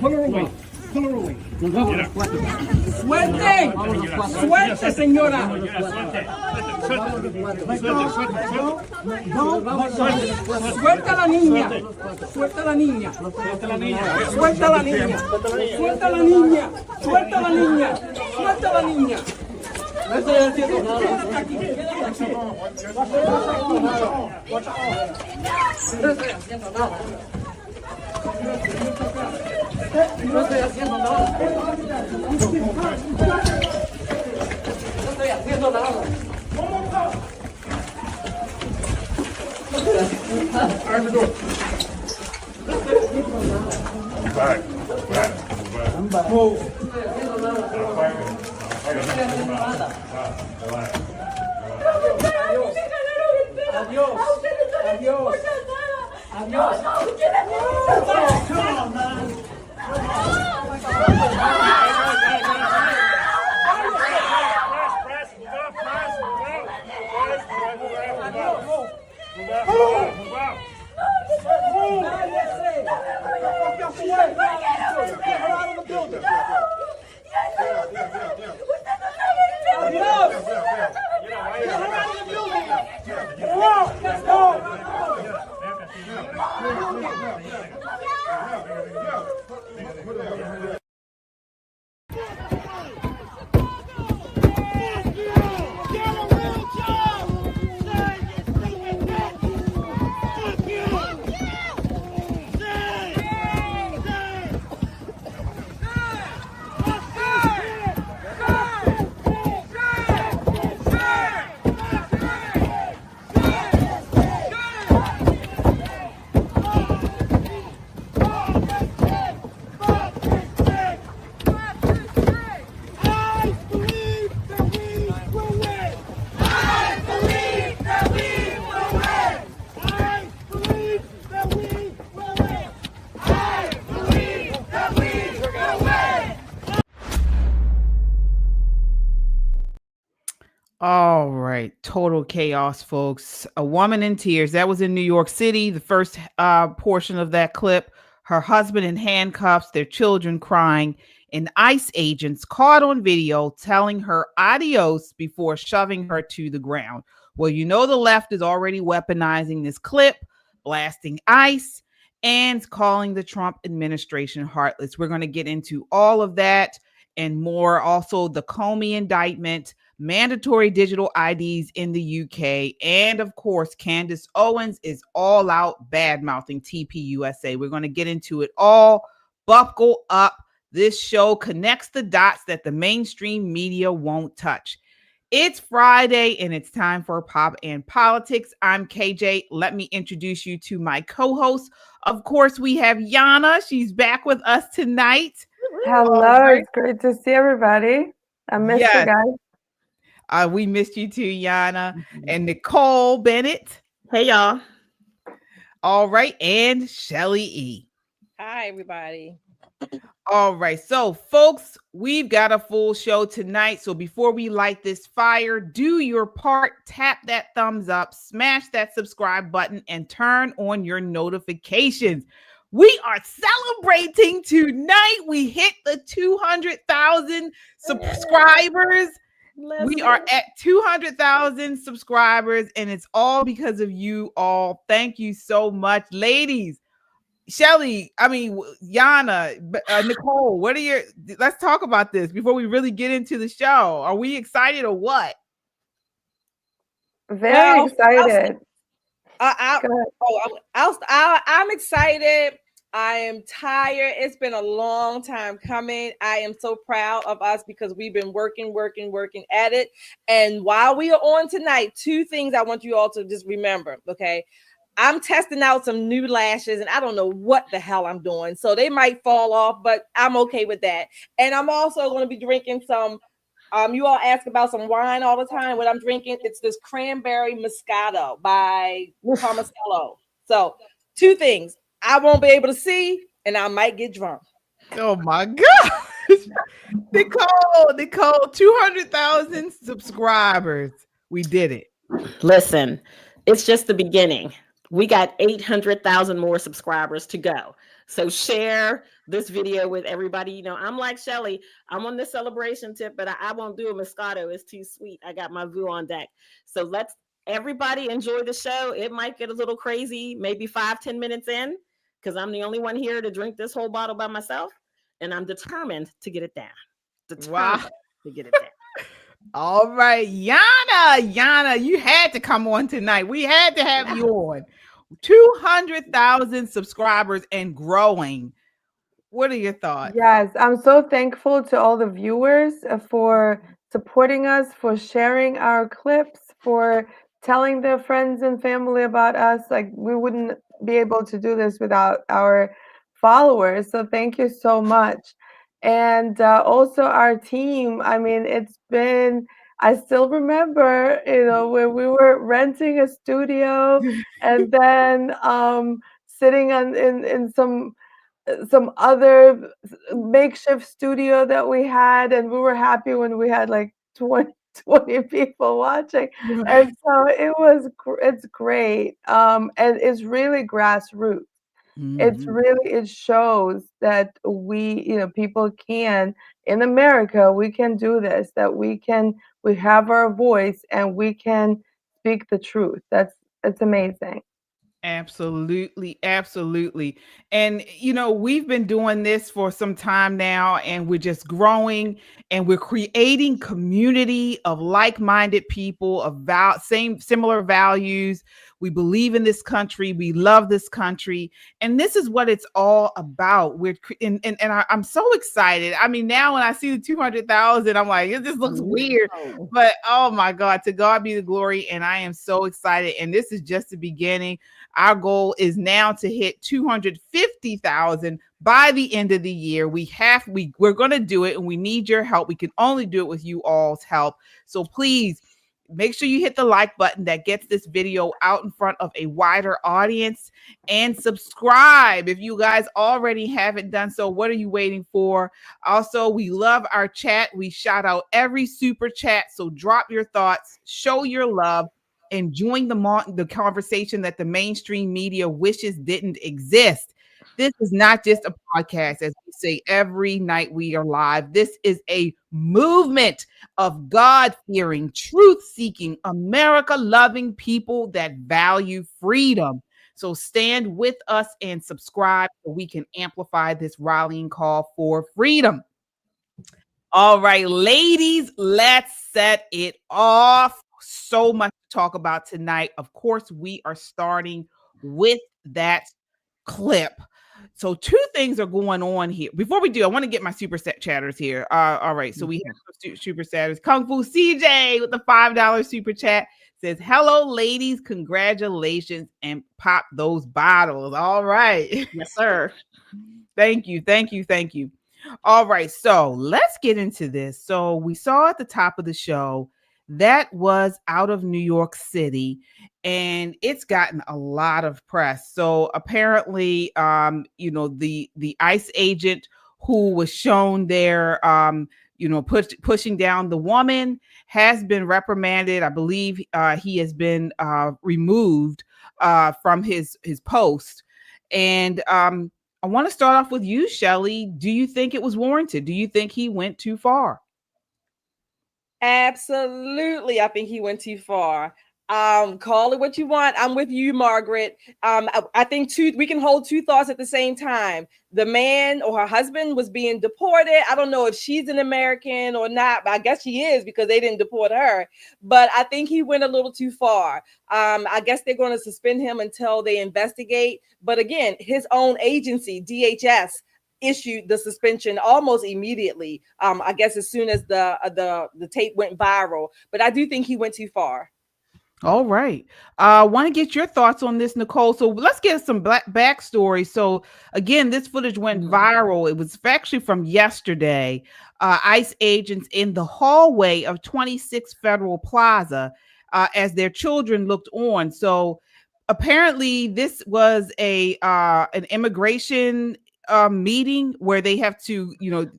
Pull her away. Pull her away. Suelte. Suelte, señora. Suelta a la niña. Suelta a la niña. Suelta a la niña. Suelta a la niña. Suelta a la niña. Suelta a la niña. Suelta a la niña. No estoy haciendo nada. No estoy haciendo nada. No estoy haciendo nada. No estoy haciendo nada. Adiós. Adiós. Adiós. All right. Total chaos, folks. A woman in tears. That was in New York City. The first portion of that clip. Her husband in handcuffs, their children crying, and ICE agents caught on video telling her adios before shoving her to the ground. Well, you know the left is already weaponizing this clip, blasting ICE, and calling the Trump administration heartless. We're going to get into all of that and more. Also, the Comey indictment, mandatory digital IDs in the UK, and of course, Candace Owens is all out bad-mouthing TPUSA. We're going to get into it all. Buckle up. This show connects the dots that the mainstream media won't touch. It's Friday, and it's time for Pop and Politics. I'm KJ. Let me introduce you to my co-host. Of course, we have Yana. She's back with us tonight. Hello. Right. It's great to see everybody. I missed you guys. We missed you too, Yana. And Nicole Bennett. Hey, y'all. All right. And Shelly E. Hi, everybody. All right. So, folks, we've got a full show tonight. So before we light this fire, do your part. Tap that thumbs up, smash that subscribe button, and turn on your notifications. We are celebrating tonight. We hit the 200,000 subscribers. We are at 200,000 subscribers, and it's all because of you all. Thank you so much, ladies. Shelly, Yana, Nicole, let's talk about this before we really get into the show. Are we excited or what? Very excited. I'm excited. I am tired. It's been a long time coming. I am so proud of us because we've been working at it. And while we are on tonight, two things I want you all to just remember, okay? I'm testing out some new lashes and I don't know what the hell I'm doing. So they might fall off, but I'm okay with that. And I'm also going to be drinking some, you all ask about some wine all the time. What I'm drinking, it's this cranberry Moscato by Tomasello. So two things. I won't be able to see and I might get drunk. Oh my gosh. Nicole, 200,000 subscribers. We did it. Listen, it's just the beginning. We got 800,000 more subscribers to go. So share this video with everybody. You know, I'm like Shelly. I'm on the celebration tip, but I won't do a Moscato. It's too sweet. I got my Vu on deck. So let's everybody enjoy the show. It might get a little crazy, maybe 5-10 minutes in, because I'm the only one here to drink this whole bottle by myself. And I'm determined to get it down. Determined to get it down. All right, Yana, you had to come on tonight. We had to have you on. 200,000 subscribers and growing. What are your thoughts? Yes, I'm so thankful to all the viewers for supporting us, for sharing our clips, for telling their friends and family about us. Like, we wouldn't be able to do this without our followers. So thank you so much. And also our team. I mean, I still remember, when we were renting a studio and then sitting in some other makeshift studio that we had, and we were happy when we had like 20 people watching. And so it's great. And it's really grassroots. It shows that people can, in America, we can do this, that we have our voice and we can speak the truth. It's amazing. Absolutely. And, we've been doing this for some time now, and we're just growing, and we're creating community of like-minded people of similar values. We believe in this country. We love this country. And this is what it's all about. I'm so excited. I mean, now when I see the 200,000, I'm like, it just looks weird, but oh my God, to God be the glory. And I am so excited. And this is just the beginning. Our goal is now to hit 250,000 by the end of the year. We're going to do it, and we need your help. We can only do it with you all's help. So please make sure you hit the like button that gets this video out in front of a wider audience, and subscribe if you guys already haven't done so. What are you waiting for? Also, we love our chat. We shout out every super chat. So drop your thoughts, show your love, and join the conversation that the mainstream media wishes didn't exist. This is not just a podcast, as we say every night we are live. This is a movement of God-fearing, truth-seeking, America-loving people that value freedom. So stand with us and subscribe so we can amplify this rallying call for freedom. All right, ladies, let's set it off. So much to talk about tonight. Of course, we are starting with that clip. So two things are going on here. Before we do, I want to get my super chatters here. All right, so we have super chatters. Kung Fu CJ with the $5 super chat says, "Hello, ladies, congratulations, and pop those bottles." All right. Yes, sir. Thank you. All right, so let's get into this. So we saw at the top of the show that was out of New York City, and it's gotten a lot of press. So apparently, the ICE agent who was shown there, pushing down the woman has been reprimanded. I believe he has been removed from his post. And I want to start off with you, Shelly. Do you think it was warranted? Do you think he went too far? Absolutely. I think he went too far. Call it what you want. I'm with you, Margaret. I think we can hold two thoughts at the same time. The man or her husband was being deported. I don't know if she's an American or not, but I guess she is because they didn't deport her. But I think he went a little too far. I guess they're going to suspend him until they investigate. But again, his own agency, DHS, issued the suspension almost immediately. I guess as soon as the tape went viral. But I do think he went too far. All right. I want to get your thoughts on this, Nicole. So let's get some backstory. So again, this footage went viral. It was actually from yesterday. ICE agents in the hallway of 26 Federal Plaza as their children looked on. So apparently this was an immigration meeting where they have to,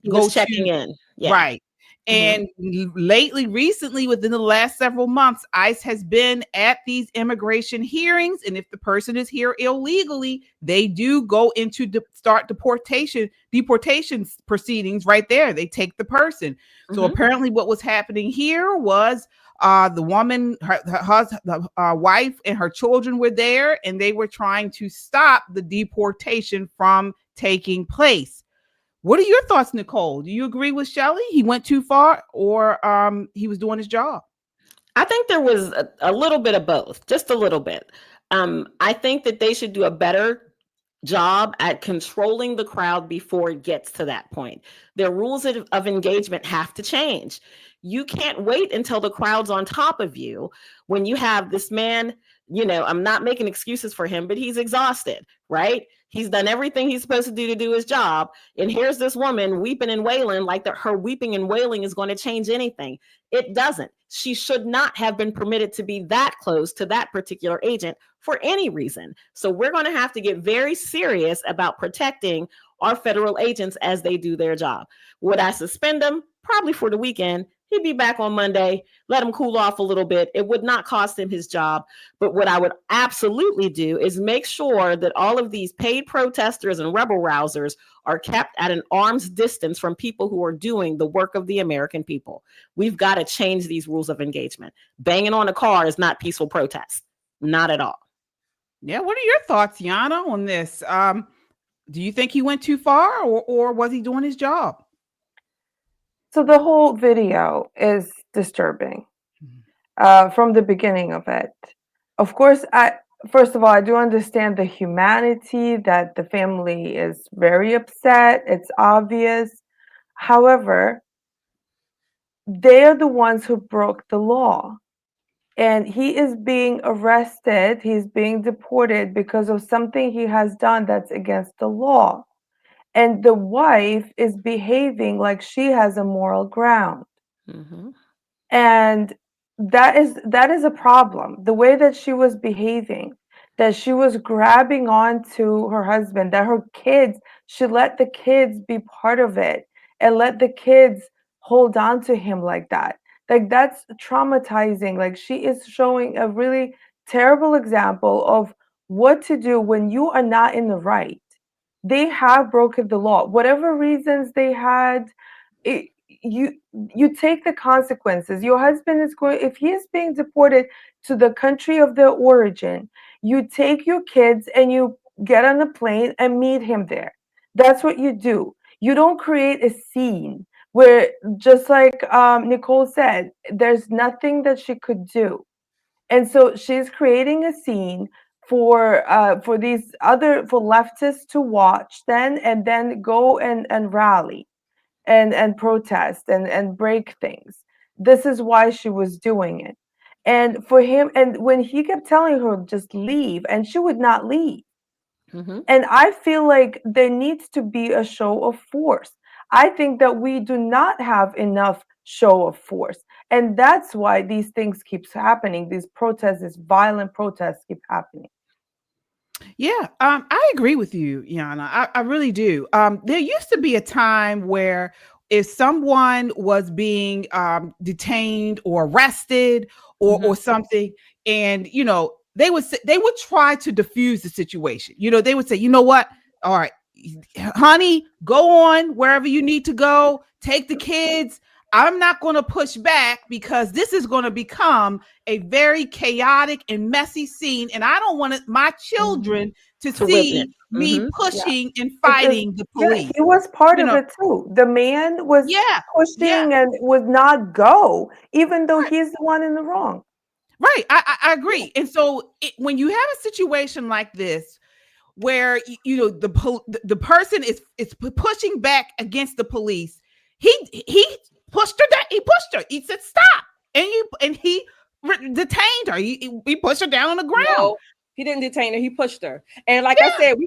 go checking in. Yeah. Right. And recently, within the last several months, ICE has been at these immigration hearings. And if the person is here illegally, they do go into start deportation proceedings right there. They take the person. So apparently what was happening here was the woman, her wife and her children were there, and they were trying to stop the deportation from taking place. What are your thoughts, Nicole? Do you agree with Shelley? He went too far, or he was doing his job? I think there was a little bit of both, just a little bit. I think that they should do a better job at controlling the crowd before it gets to that point. Their rules of engagement have to change. You can't wait until the crowd's on top of you when you have this man, I'm not making excuses for him, but he's exhausted, right? He's done everything he's supposed to do his job. And here's this woman weeping and wailing like her weeping and wailing is going to change anything. It doesn't. She should not have been permitted to be that close to that particular agent for any reason. So we're going to have to get very serious about protecting our federal agents as they do their job. Would I suspend them? Probably for the weekend. He'd be back on Monday, let him cool off a little bit. It would not cost him his job. But what I would absolutely do is make sure that all of these paid protesters and rebel rousers are kept at an arm's distance from people who are doing the work of the American people. We've got to change these rules of engagement. Banging on a car is not peaceful protest. Not at all. Yeah. What are your thoughts, Yana, on this? Do you think he went too far, or was he doing his job? So the whole video is disturbing from the beginning of it. Of course, first of all, I do understand the humanity that the family is very upset. It's obvious. However, they are the ones who broke the law. And he is being arrested. He's being deported because of something he has done that's against the law. And the wife is behaving like she has a moral ground. And that is a problem. The way that she was behaving, that she was grabbing on to her husband, that her kids, she let the kids be part of it and let the kids hold on to him like that. Like, that's traumatizing. Like, she is showing a really terrible example of what to do when you are not in the right. They have broken the law. Whatever reasons they had, you take the consequences. Your husband is going, if he is being deported to the country of their origin, you take your kids and you get on a plane and meet him there. That's what you do. You don't create a scene where, just like Nicole said, there's nothing that she could do. And so she's creating a scene for leftists to watch and then go and rally and protest and break things. This is why she was doing it. And for him, and when he kept telling her just leave, and she would not leave. And I feel like there needs to be a show of force. I think that we do not have enough show of force. And that's why these things keep happening. These protests, these violent protests keep happening. Yeah, I agree with you, Yana. I really do. There used to be a time where if someone was being detained or arrested or something, and they would try to diffuse the situation. They would say, you know what? All right, honey, go on wherever you need to go. Take the kids. I'm not going to push back because this is going to become a very chaotic and messy scene. And I don't want my children to see me pushing and fighting the police. Yeah, he was part of it too. The man was pushing and would not go, even though he's the one in the wrong. Right. I agree. And so when you have a situation like this, where, the person is pushing back against the police, he pushed her down. He pushed her. He said, stop. And he detained her. He pushed her down on the ground. No, He didn't detain her. He pushed her. And like I said,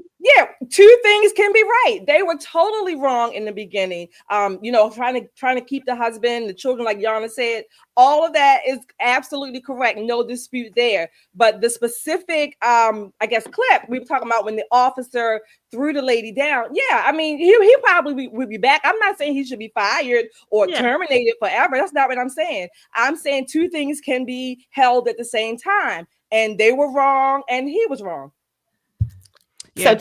two things can be right. They were totally wrong in the beginning. Trying to keep the husband, the children, like Yana said, all of that is absolutely correct. No dispute there. But the specific, clip we were talking about when the officer threw the lady down. Yeah, I mean, he probably would be back. I'm not saying he should be fired or terminated forever. That's not what I'm saying. I'm saying two things can be held at the same time. And they were wrong, and he was wrong. So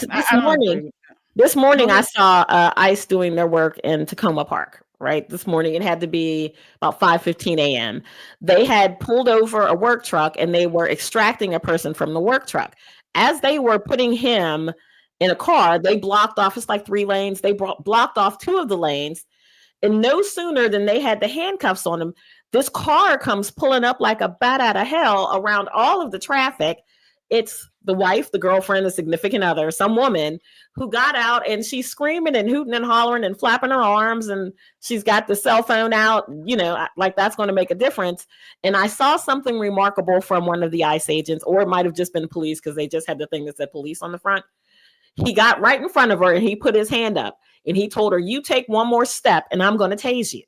this morning I saw ICE doing their work in Tacoma Park. Right, this morning it had to be about 5:15 a.m. They had pulled over a work truck, and they were extracting a person from the work truck. As they were putting him in a car, they blocked off. It's like 3 lanes. They blocked off 2 of the lanes, and no sooner than they had the handcuffs on him, this car comes pulling up like a bat out of hell around all of the traffic. It's the wife, the girlfriend, the significant other, some woman who got out, and she's screaming and hooting and hollering and flapping her arms, and she's got the cell phone out, like that's going to make a difference. And I saw something remarkable from one of the ICE agents, or it might have just been police because they just had the thing that said police on the front. He got right in front of her and he put his hand up and he told her, "You take one more step and I'm going to tase you."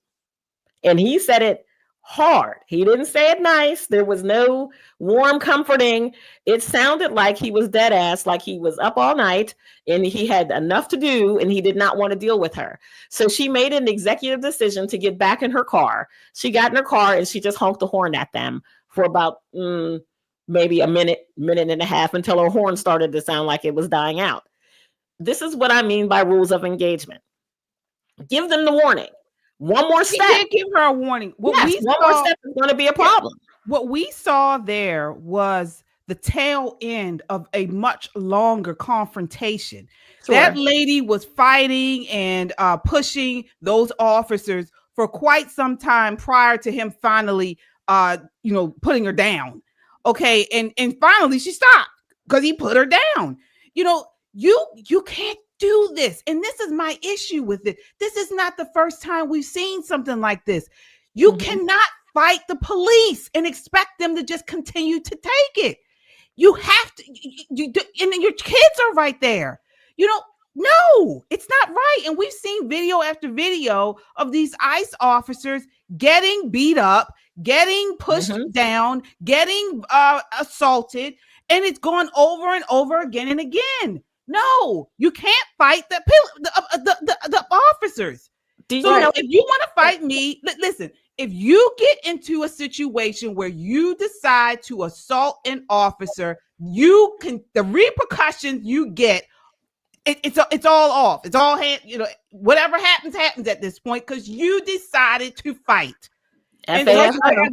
And he said it hard. He didn't say it nice. There was no warm, comforting. It sounded like he was dead ass, like he was up all night and he had enough to do and he did not want to deal with her. So she made an executive decision to get back in her car. She got in her car and she just honked the horn at them for about maybe a minute and a half until her horn started to sound like it was dying out. This is what I mean by rules of engagement. Give them the warning. One more step. He did give her a warning. One more step is going to be a problem. What we saw there was the tail end of a much longer confrontation. Sure. That lady was fighting and pushing those officers for quite some time prior to him finally, putting her down. Okay, and finally she stopped because he put her down. You can't do this. And this is my issue with it. This is not the first time we've seen something like this. You cannot fight the police and expect them to just continue to take it. You have to, and your kids are right there. No, it's not right. And we've seen video after video of these ICE officers getting beat up, getting pushed down, getting assaulted, and it's gone over and over again and again. No, you can't fight the officers. If you want to fight me, listen, if you get into a situation where you decide to assault an officer, the repercussions you get, it's all off. It's all whatever happens at this point because you decided to fight. And at what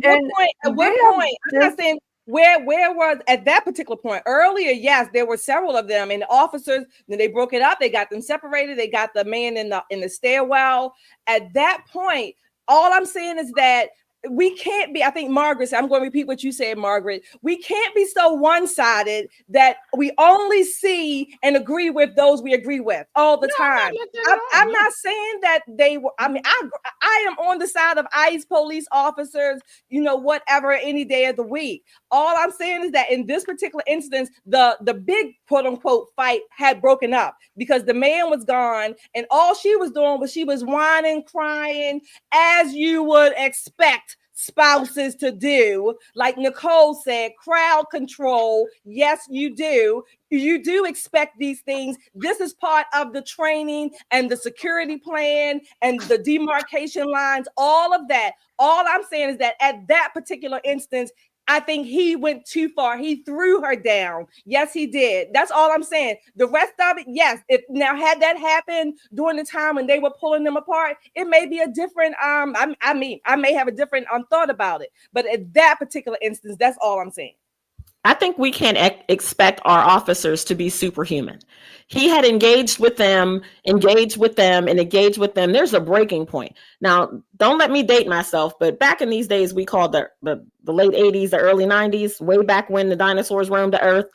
point? I'm not saying where was at that particular point earlier. Yes, there were several of them, and the officers. Then they broke it up. They got them separated. They got the man in the stairwell. At that point, all I'm saying is that we can't be, I think, Margaret, I'm going to repeat what you said, Margaret. We can't be so one-sided that we only see and agree with those we agree with all the time. I'm not saying that they were, I am on the side of ICE police officers, whatever, any day of the week. All I'm saying is that in this particular instance, the big quote unquote fight had broken up because the man was gone and all she was doing was she was whining, crying, as you would expect spouses to do. Like Nicole said, crowd control. Yes, you do. You do expect these things. This is part of the training and the security plan and the demarcation lines, all of that. All I'm saying is that at that particular instance, I think he went too far. He threw her down. Yes, he did. That's all I'm saying. The rest of it, yes. If now had that happened during the time when they were pulling them apart, it may be a different. I may have a different thought about it. But at that particular instance, that's all I'm saying. I think we can't expect our officers to be superhuman. He had engaged with them. There's a breaking point. Now, don't let me date myself, but back in these days, we called the late 80s, the early 90s, way back when the dinosaurs roamed the earth.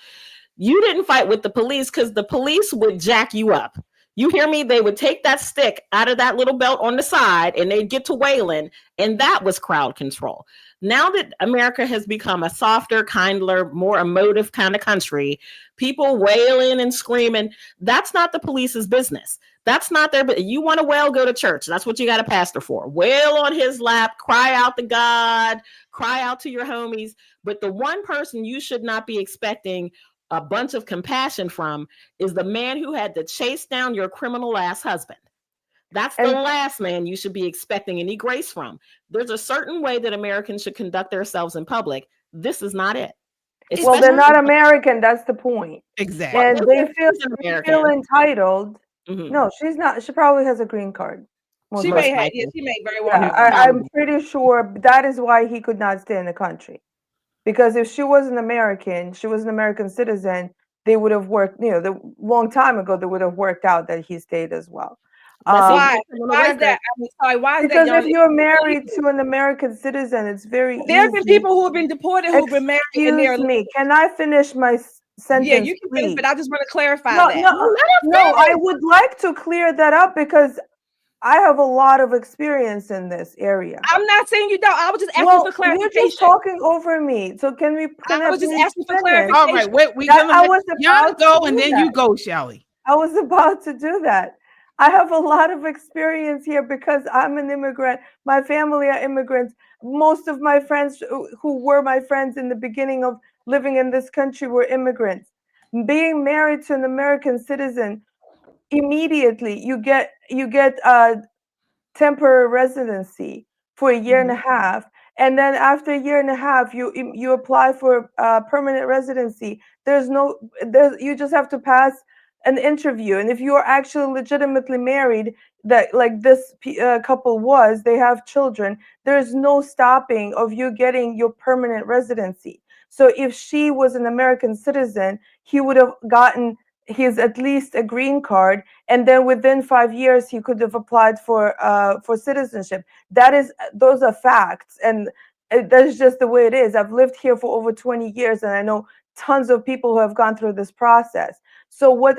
You didn't fight with the police because the police would jack you up. You hear me? They would take that stick out of that little belt on the side and they'd get to wailing, and that was crowd control. Now that America has become a softer, kinder, more emotive kind of country, people wailing and screaming, that's not the police's business. That's not their business. You want to wail, go to church. That's what you got a pastor for. Wail on his lap, cry out to God, cry out to your homies. But the one person you should not be expecting a bunch of compassion from is the man who had to chase down your criminal ass husband. That's the last man you should be expecting any grace from. There's a certain way that Americans should conduct themselves in public. This is not it. Well, they're not American. That's the point. Exactly. And they feel entitled. Mm-hmm. No, she's not. She probably has a green card. She may very well. I'm pretty sure that is why he could not stay in the country. Because if she was an American, she was an American citizen, they would have worked, long time ago, they would have worked out that he stayed as well. Why is that? I'm sorry, why is because that? If you're married to an American citizen, it's very There have been people who have been deported who've been married. Excuse me, can I finish my sentence? Yeah, you can finish, but I just want to clarify that. No, I would like to clear that up because I have a lot of experience in this area. I'm not saying you don't. I was just asking for clarification. You're just talking over me. So can we? I was just asking for clarification. All right, wait. I was about to go, and then you go, Shelly. I was about to do that. I have a lot of experience here because I'm an immigrant. My family are immigrants. Most of my friends who were my friends in the beginning of living in this country were immigrants. Being married to an American citizen, immediately you get temporary residency for a year and a half, and then after a year and a half you apply for permanent residency. You just have to pass an interview, and if you are actually legitimately married, that like this couple was, they have children, there's no stopping of you getting your permanent residency. So if she was an American citizen, he would have gotten his at least a green card, and then within 5 years he could have applied for citizenship. Those are facts, and that's just the way it is. I've lived here for over 20 years, and I know tons of people who have gone through this process. So what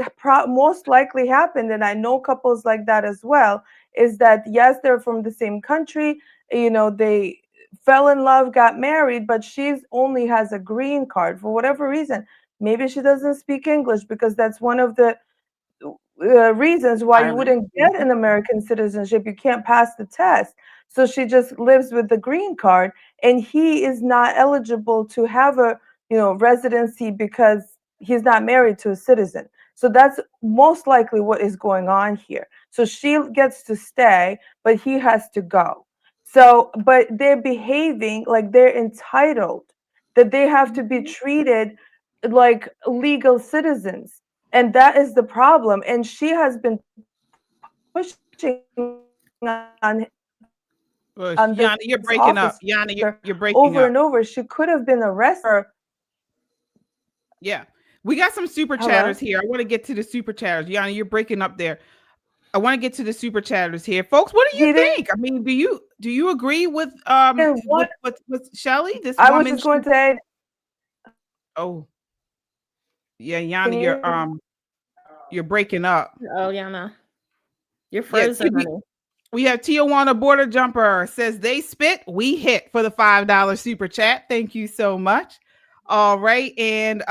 most likely happened, and I know couples like that as well, is that yes, they're from the same country, they fell in love, got married, but she only has a green card for whatever reason. Maybe she doesn't speak English, because that's one of the reasons why you wouldn't get an American citizenship. You can't pass the test. So she just lives with the green card, and he is not eligible to have a residency because he's not married to a citizen. So that's most likely what is going on here. So she gets to stay, but he has to go. So, but they're behaving like they're entitled, that they have to be treated like legal citizens. And that is the problem. And she has been pushing on Yana, you're breaking up. Yana, you're breaking over up. and over. She could have been arrested. Yeah. We got some super chatters here. I want to get to the super chatters. Yana, you're breaking up there. I want to get to the super chatters here. Folks, what do you think? I mean, do you agree with with Shelly? I was just going to say. Oh. Yeah, Yana, you're breaking up. Oh, Yana. You're frozen, honey. We have Tijuana Border Jumper says they spit, we hit for the $5 super chat. Thank you so much. All right. And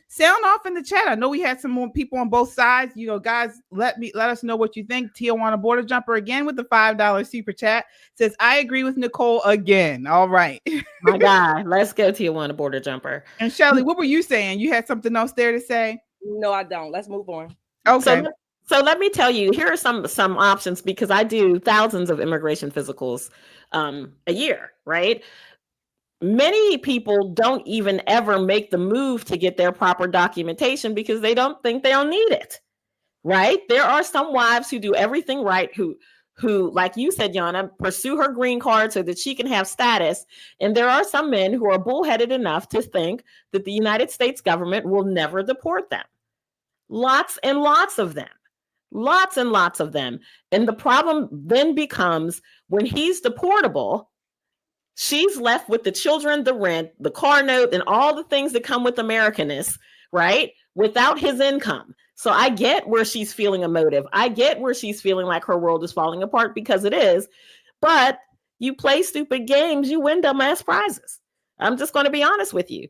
sound off in the chat. I know we had some more people on both sides. Guys, let us know what you think. Tijuana Border Jumper again with the $5 super chat says, I agree with Nicole again. All right. My God. Let's go, Tijuana Border Jumper. And Shelly, what were you saying? You had something else there to say? No, I don't. Let's move on. Okay. So let me tell you, here are some options, because I do thousands of immigration physicals a year, right? Many people don't even ever make the move to get their proper documentation because they don't think they'll need it, right? There are some wives who do everything right, who, like you said, Yana, pursue her green card so that she can have status. And there are some men who are bullheaded enough to think that the United States government will never deport them. Lots and lots of them. Lots and lots of them. And the problem then becomes, when he's deportable, she's left with the children, the rent, the car note, and all the things that come with Americanness, right? Without his income. So I get where she's feeling emotive. I get where she's feeling like her world is falling apart, because it is. But You play stupid games, you win dumbass prizes. I'm just going to be honest with you.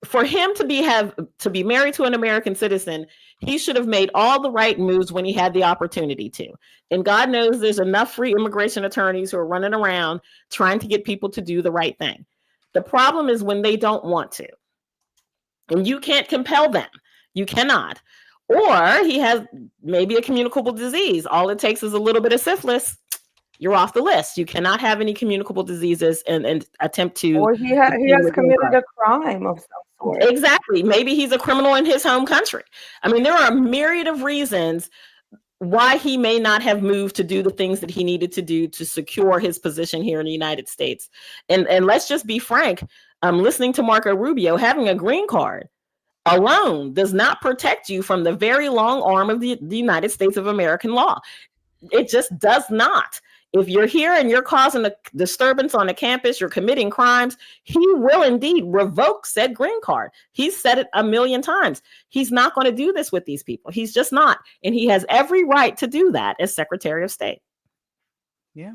For him to be married to an American citizen, he should have made all the right moves when he had the opportunity to. And God knows there's enough free immigration attorneys who are running around trying to get people to do the right thing. The problem is when they don't want to. And you can't compel them. You cannot. Or he has maybe a communicable disease. All it takes is a little bit of syphilis. You're off the list. You cannot have any communicable diseases and attempt to. Or he has committed a crime of some sort. Exactly. Maybe he's a criminal in his home country. I mean, there are a myriad of reasons why he may not have moved to do the things that he needed to do to secure his position here in the United States. And let's just be frank. Listening to Marco Rubio, having a green card alone does not protect you from the very long arm of the United States of American law. It just does not. If you're here and you're causing a disturbance on the campus, you're committing crimes, he will indeed revoke said green card. He's said it a million times. He's not going to do this with these people. He's just not. And he has every right to do that as Secretary of State. Yeah.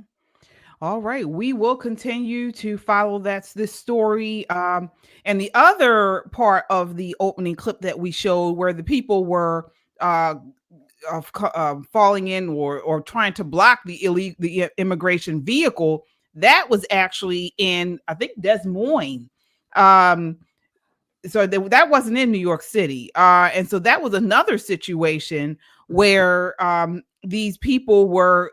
All right. We will continue to follow this story. And the other part of the opening clip that we showed where the people were falling in or trying to block the immigration vehicle, that was actually in, I think, Des Moines. So that wasn't in New York City. And so that was another situation where these people were,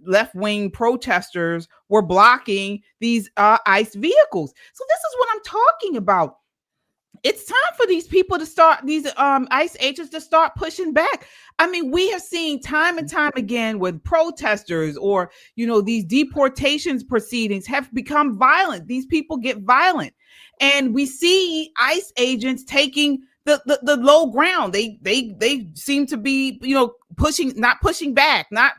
left-wing protesters were blocking these ICE vehicles. So this is what I'm talking about. It's time for these people to start, these ICE agents to start pushing back. I mean, we have seen time and time again with protesters or, these deportations proceedings have become violent. These people get violent. And we see ICE agents taking the low ground. They seem to be, not pushing back, not,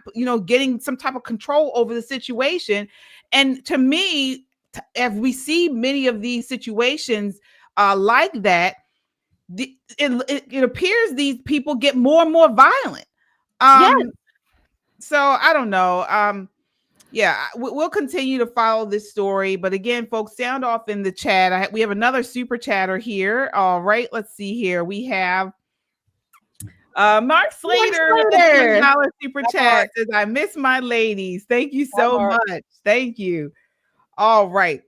getting some type of control over the situation. And to me, as we see many of these situations like that, it appears these people get more and more violent. Yes. So I don't know. We'll continue to follow this story. But again, folks, sound off in the chat. We have another super chatter here. All right, let's see here. We have Mark Slater with the $10 super chat says, I miss my ladies. Thank you so much. Thank you. All right.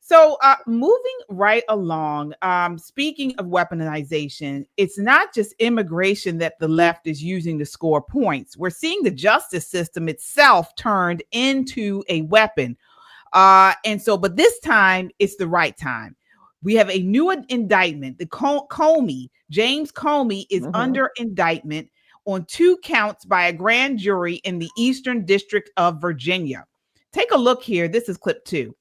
So moving right along, speaking of weaponization, it's not just immigration that the left is using to score points. We're seeing the justice system itself turned into a weapon. But this time it's the right time. We have a new indictment. The Comey, James Comey is under indictment on 2 counts by a grand jury in the Eastern District of Virginia. Take a look here. This is clip 2.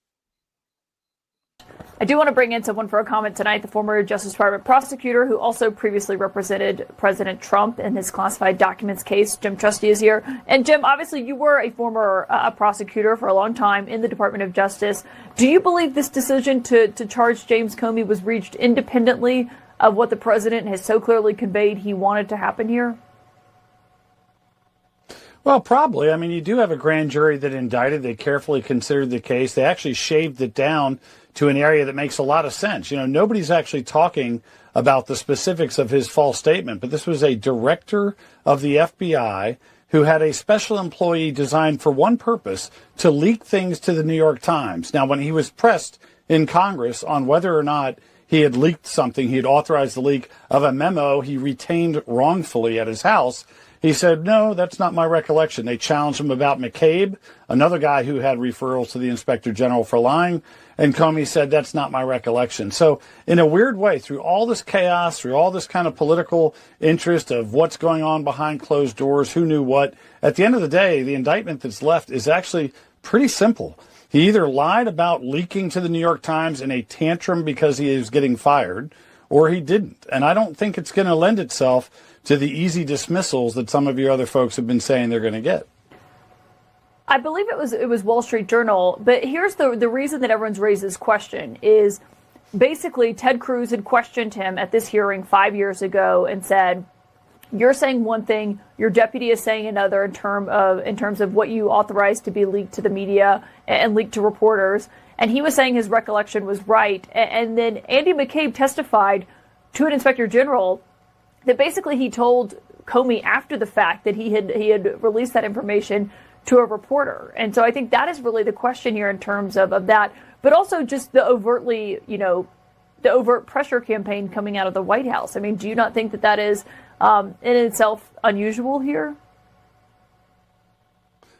I do want to bring in someone for a comment tonight, the former Justice Department prosecutor who also previously represented President Trump in his classified documents case. Jim Trusty is here. And Jim, obviously you were a former prosecutor for a long time in the Department of Justice. Do you believe this decision to charge James Comey was reached independently of what the president has so clearly conveyed he wanted to happen here? Well, probably. I mean, you do have a grand jury that indicted. They carefully considered the case. They actually shaved it down to an area that makes a lot of sense. Nobody's actually talking about the specifics of his false statement, but this was a director of the FBI who had a special employee designed for one purpose, to leak things to the New York Times. Now, when he was pressed in Congress on whether or not he had leaked something, he had authorized the leak of a memo he retained wrongfully at his house, he said, no, that's not my recollection. They challenged him about McCabe, another guy who had referrals to the Inspector General for lying. And Comey said, that's not my recollection. So in a weird way, through all this chaos, through all this kind of political interest of what's going on behind closed doors, who knew what, at the end of the day, the indictment that's left is actually pretty simple. He either lied about leaking to the New York Times in a tantrum because he is getting fired, or he didn't. And I don't think it's going to lend itself to the easy dismissals that some of your other folks have been saying they're going to get. I believe it was Wall Street Journal, but here's the reason that everyone's raised this question is basically Ted Cruz had questioned him at this hearing 5 years ago and said, you're saying one thing, your deputy is saying another in terms of what you authorized to be leaked to the media and leaked to reporters. And he was saying his recollection was right. And then Andy McCabe testified to an inspector general that basically he told Comey after the fact that he had released that information to a reporter. And so I think that is really the question here in terms of that, but also just the overtly, the overt pressure campaign coming out of the White House. I mean, do you not think that is in itself unusual here?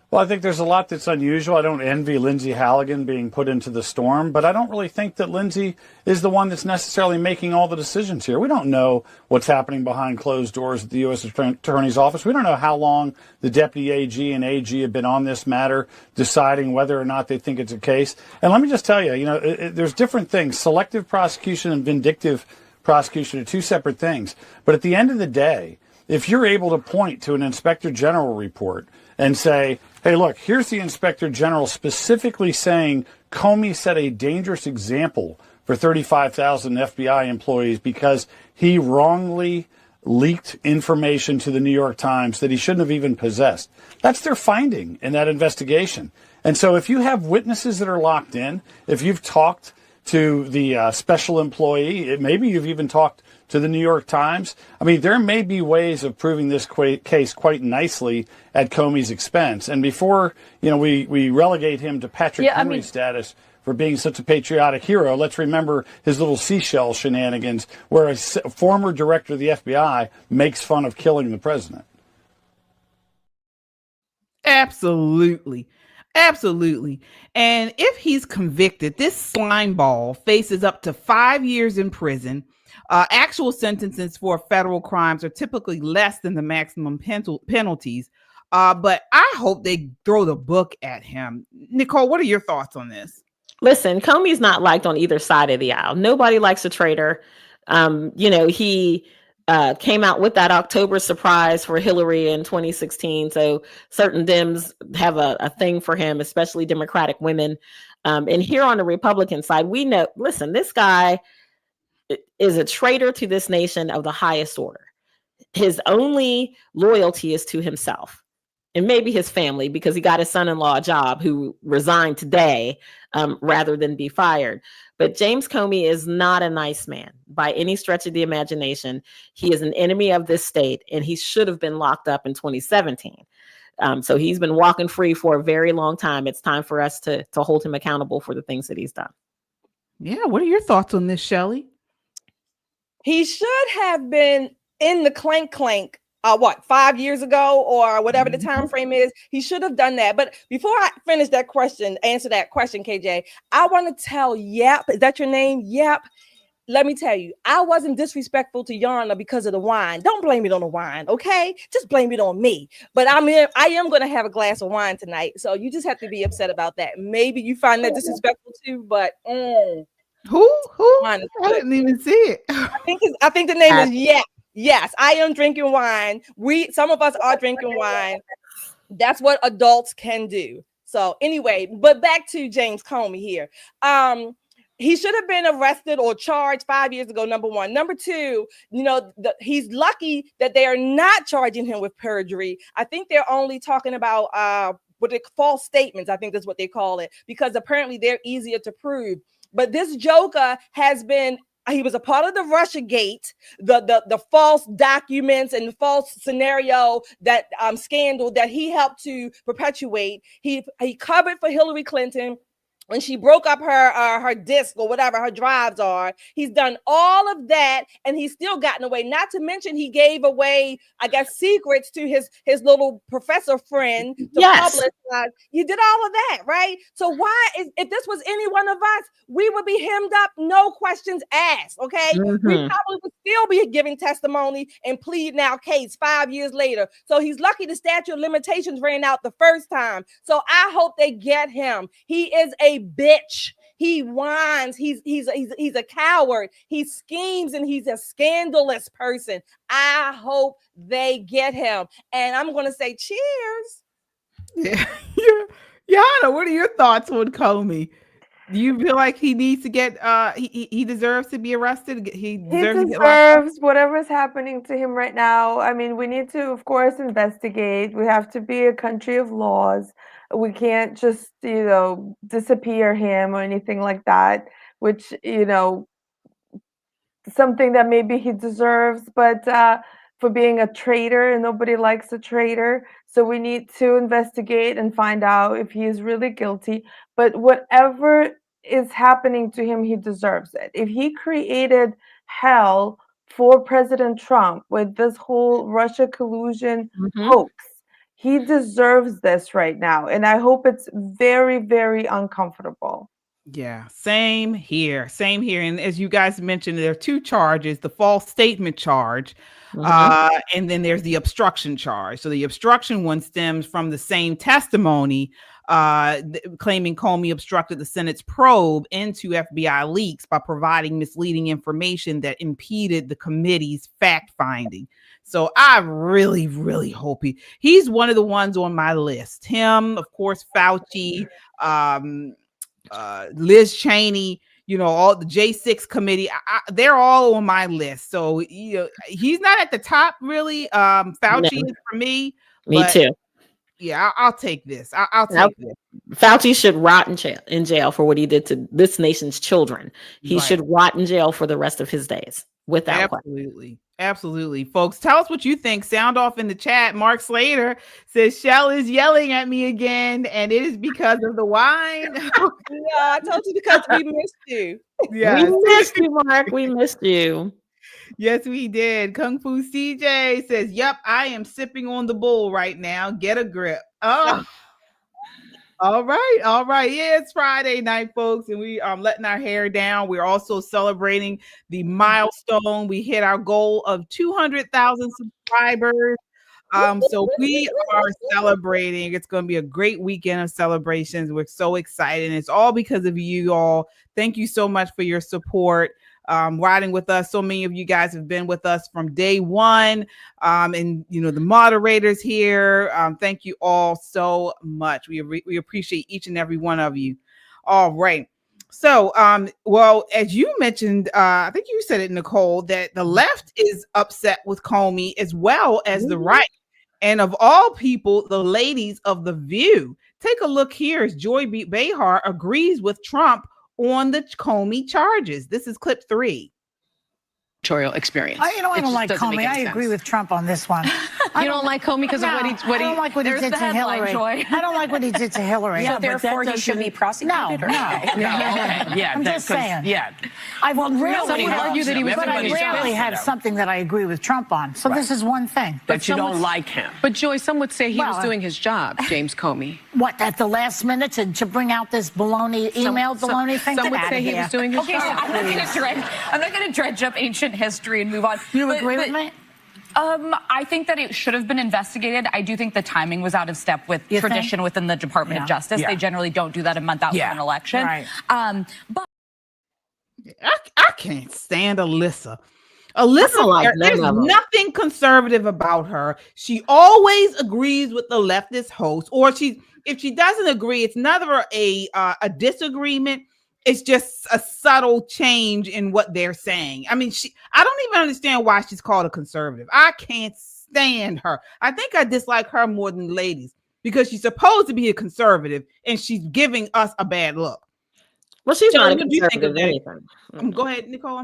Well, I think there's a lot that's unusual. I don't envy Lindsay Halligan being put into the storm, but I don't really think that Lindsay is the one that's necessarily making all the decisions here. We don't know what's happening behind closed doors at the U.S. Attorney's Office. We don't know how long the Deputy AG and AG have been on this matter, deciding whether or not they think it's a case. And let me just tell you, there's different things. Selective prosecution and vindictive prosecution are two separate things. But at the end of the day, if you're able to point to an Inspector General report and say, hey, look, here's the Inspector General specifically saying Comey set a dangerous example for 35,000 FBI employees because he wrongly leaked information to the New York Times that he shouldn't have even possessed. That's their finding in that investigation. And so if you have witnesses that are locked in, if you've talked to the special employee, maybe you've even talked to the New York Times. I mean, there may be ways of proving this case quite nicely at Comey's expense. And before, we relegate him to Patrick Henry status for being such a patriotic hero, let's remember his little seashell shenanigans where a former director of the FBI makes fun of killing the president. Absolutely. Absolutely. And if he's convicted, this slime ball faces up to 5 years in prison. Actual sentences for federal crimes are typically less than the maximum penalties. But I hope they throw the book at him. Nicole, what are your thoughts on this? Listen, Comey's not liked on either side of the aisle. Nobody likes a traitor. He came out with that October surprise for Hillary in 2016. So certain Dems have a thing for him, especially Democratic women. And here on the Republican side, we know, listen, this guy is a traitor to this nation of the highest order. His only loyalty is to himself and maybe his family, because he got his son-in-law a job who resigned today rather than be fired. But James Comey is not a nice man by any stretch of the imagination. He is an enemy of this state, and he should have been locked up in 2017. So he's been walking free for a very long time. It's time for us to hold him accountable for the things that he's done. Yeah. What are your thoughts on this, Shelley? He should have been in the clank 5 years ago or whatever the time frame is. He should have done that. But before I finish that question, answer that question, KJ, I want to tell Yep, is that your name? Yep. Let me tell you, I wasn't disrespectful to Yana because of the wine. Don't blame it on the wine, okay? Just blame it on me. But I am going to have a glass of wine tonight. So you just have to be upset about that. Maybe you find that disrespectful too, but Who? I didn't even see it. I think the name is Yep. Yes, I am drinking wine. Some of us are drinking wine. That's what adults can do. So anyway, but back to James Comey here. He should have been arrested or charged 5 years ago, number one. Number two, he's lucky that they are not charging him with perjury. I think they're only talking about false statements. I think that's what they call it, because apparently they're easier to prove. But this joker he was a part of the Russiagate, the false documents and the false scenario that scandal that he helped to perpetuate. He covered for Hillary Clinton when she broke up her disk or whatever her drives are. He's done all of that, and he's still gotten away. Not to mention he gave away, I guess, secrets to his little professor friend to publish. You did all of that, right? So if this was any one of us, we would be hemmed up, no questions asked, okay? Mm-hmm. We probably would still be giving testimony and pleading our case 5 years later. So he's lucky the statute of limitations ran out the first time. So I hope they get him. He is a bitch. He whines. He's a coward. He schemes, and he's a scandalous person. I hope they get him. And I'm going to say cheers. Yeah. Yana, what are your thoughts on Comey? Do you feel like he needs to get he deserves to be arrested? He He deserves to get locked up? deserves whatever's happening to him right now. I mean, we need to, of course, investigate. We have to be a country of laws. We can't just, disappear him or anything like that, which, something that maybe he deserves, but for being a traitor, and nobody likes a traitor. So we need to investigate and find out if he is really guilty. But whatever is happening to him, he deserves it. If he created hell for President Trump with this whole Russia collusion hoax, he deserves this right now. And I hope it's very, very uncomfortable. Yeah, same here. Same here. And as you guys mentioned, there are two charges, the false statement charge, and then there's the obstruction charge. So the obstruction one stems from the same testimony, claiming Comey obstructed the Senate's probe into FBI leaks by providing misleading information that impeded the committee's fact-finding. So I really, really hope he's one of the ones on my list. Him, of course, Fauci, Liz Cheney, all the J6 committee, they're all on my list. So he's not at the top really. Fauci is for me. Me too. Yeah, I'll take this. I'll take this. Fauci should rot in jail for what he did to this nation's children. He should rot in jail for the rest of his days. Without absolutely. Absolutely. Folks, tell us what you think. Sound off in the chat. Mark Slater says Shell is yelling at me again, and it is because of the wine. Yeah, I told you because we missed you. Yeah, we missed you, Mark. We missed you. Yes, we did. Kung Fu CJ says, "Yep, I am sipping on the bull right now. Get a grip." Oh. All right. Yeah, it's Friday night, folks, and we are letting our hair down. We're also celebrating the milestone. We hit our goal of 200,000 subscribers. So we are celebrating. It's going to be a great weekend of celebrations. We're so excited. And it's all because of you all. Thank you so much for your support. Riding with us. So many of you guys have been with us from day one. And the moderators here. Thank you all so much. We appreciate each and every one of you. All right. So, well, as you mentioned, I think you said it, Nicole, that the left is upset with Comey as well as the right. And of all people, the ladies of The View. Take a look here as Joy Behar agrees with Trump on the Comey charges. This is clip 3. Experience. I don't like Comey. I agree with Trump on this one. You don't like Comey because of what he I don't like what he did to Hillary. I don't like what he did to Hillary. So therefore he should be prosecuted. No. Yeah, I'm just saying. Yeah. I will rarely argue that he was have something that I agree with Trump on. So this is one thing. But you don't like him. But Joy, some would say he was doing his job, James Comey. What, at the last minute to bring out this baloney baloney thing? Some would say he was doing his job. So I'm not going to dredge up ancient history and move on. You agree with me? I think that it should have been investigated. I do think the timing was out of step with tradition within the Department of Justice. They generally don't do that a month out from an election. Right. But I can't stand Alyssa. Alyssa, there's nothing conservative about her. She always agrees with the leftist host, or if she doesn't agree, it's never a disagreement. It's just a subtle change in what they're saying. I mean, I don't even understand why she's called a conservative. I can't stand her. I think I dislike her more than the ladies because she's supposed to be a conservative and she's giving us a bad look. Well, she's not a conservative of anything. Go ahead, Nicole.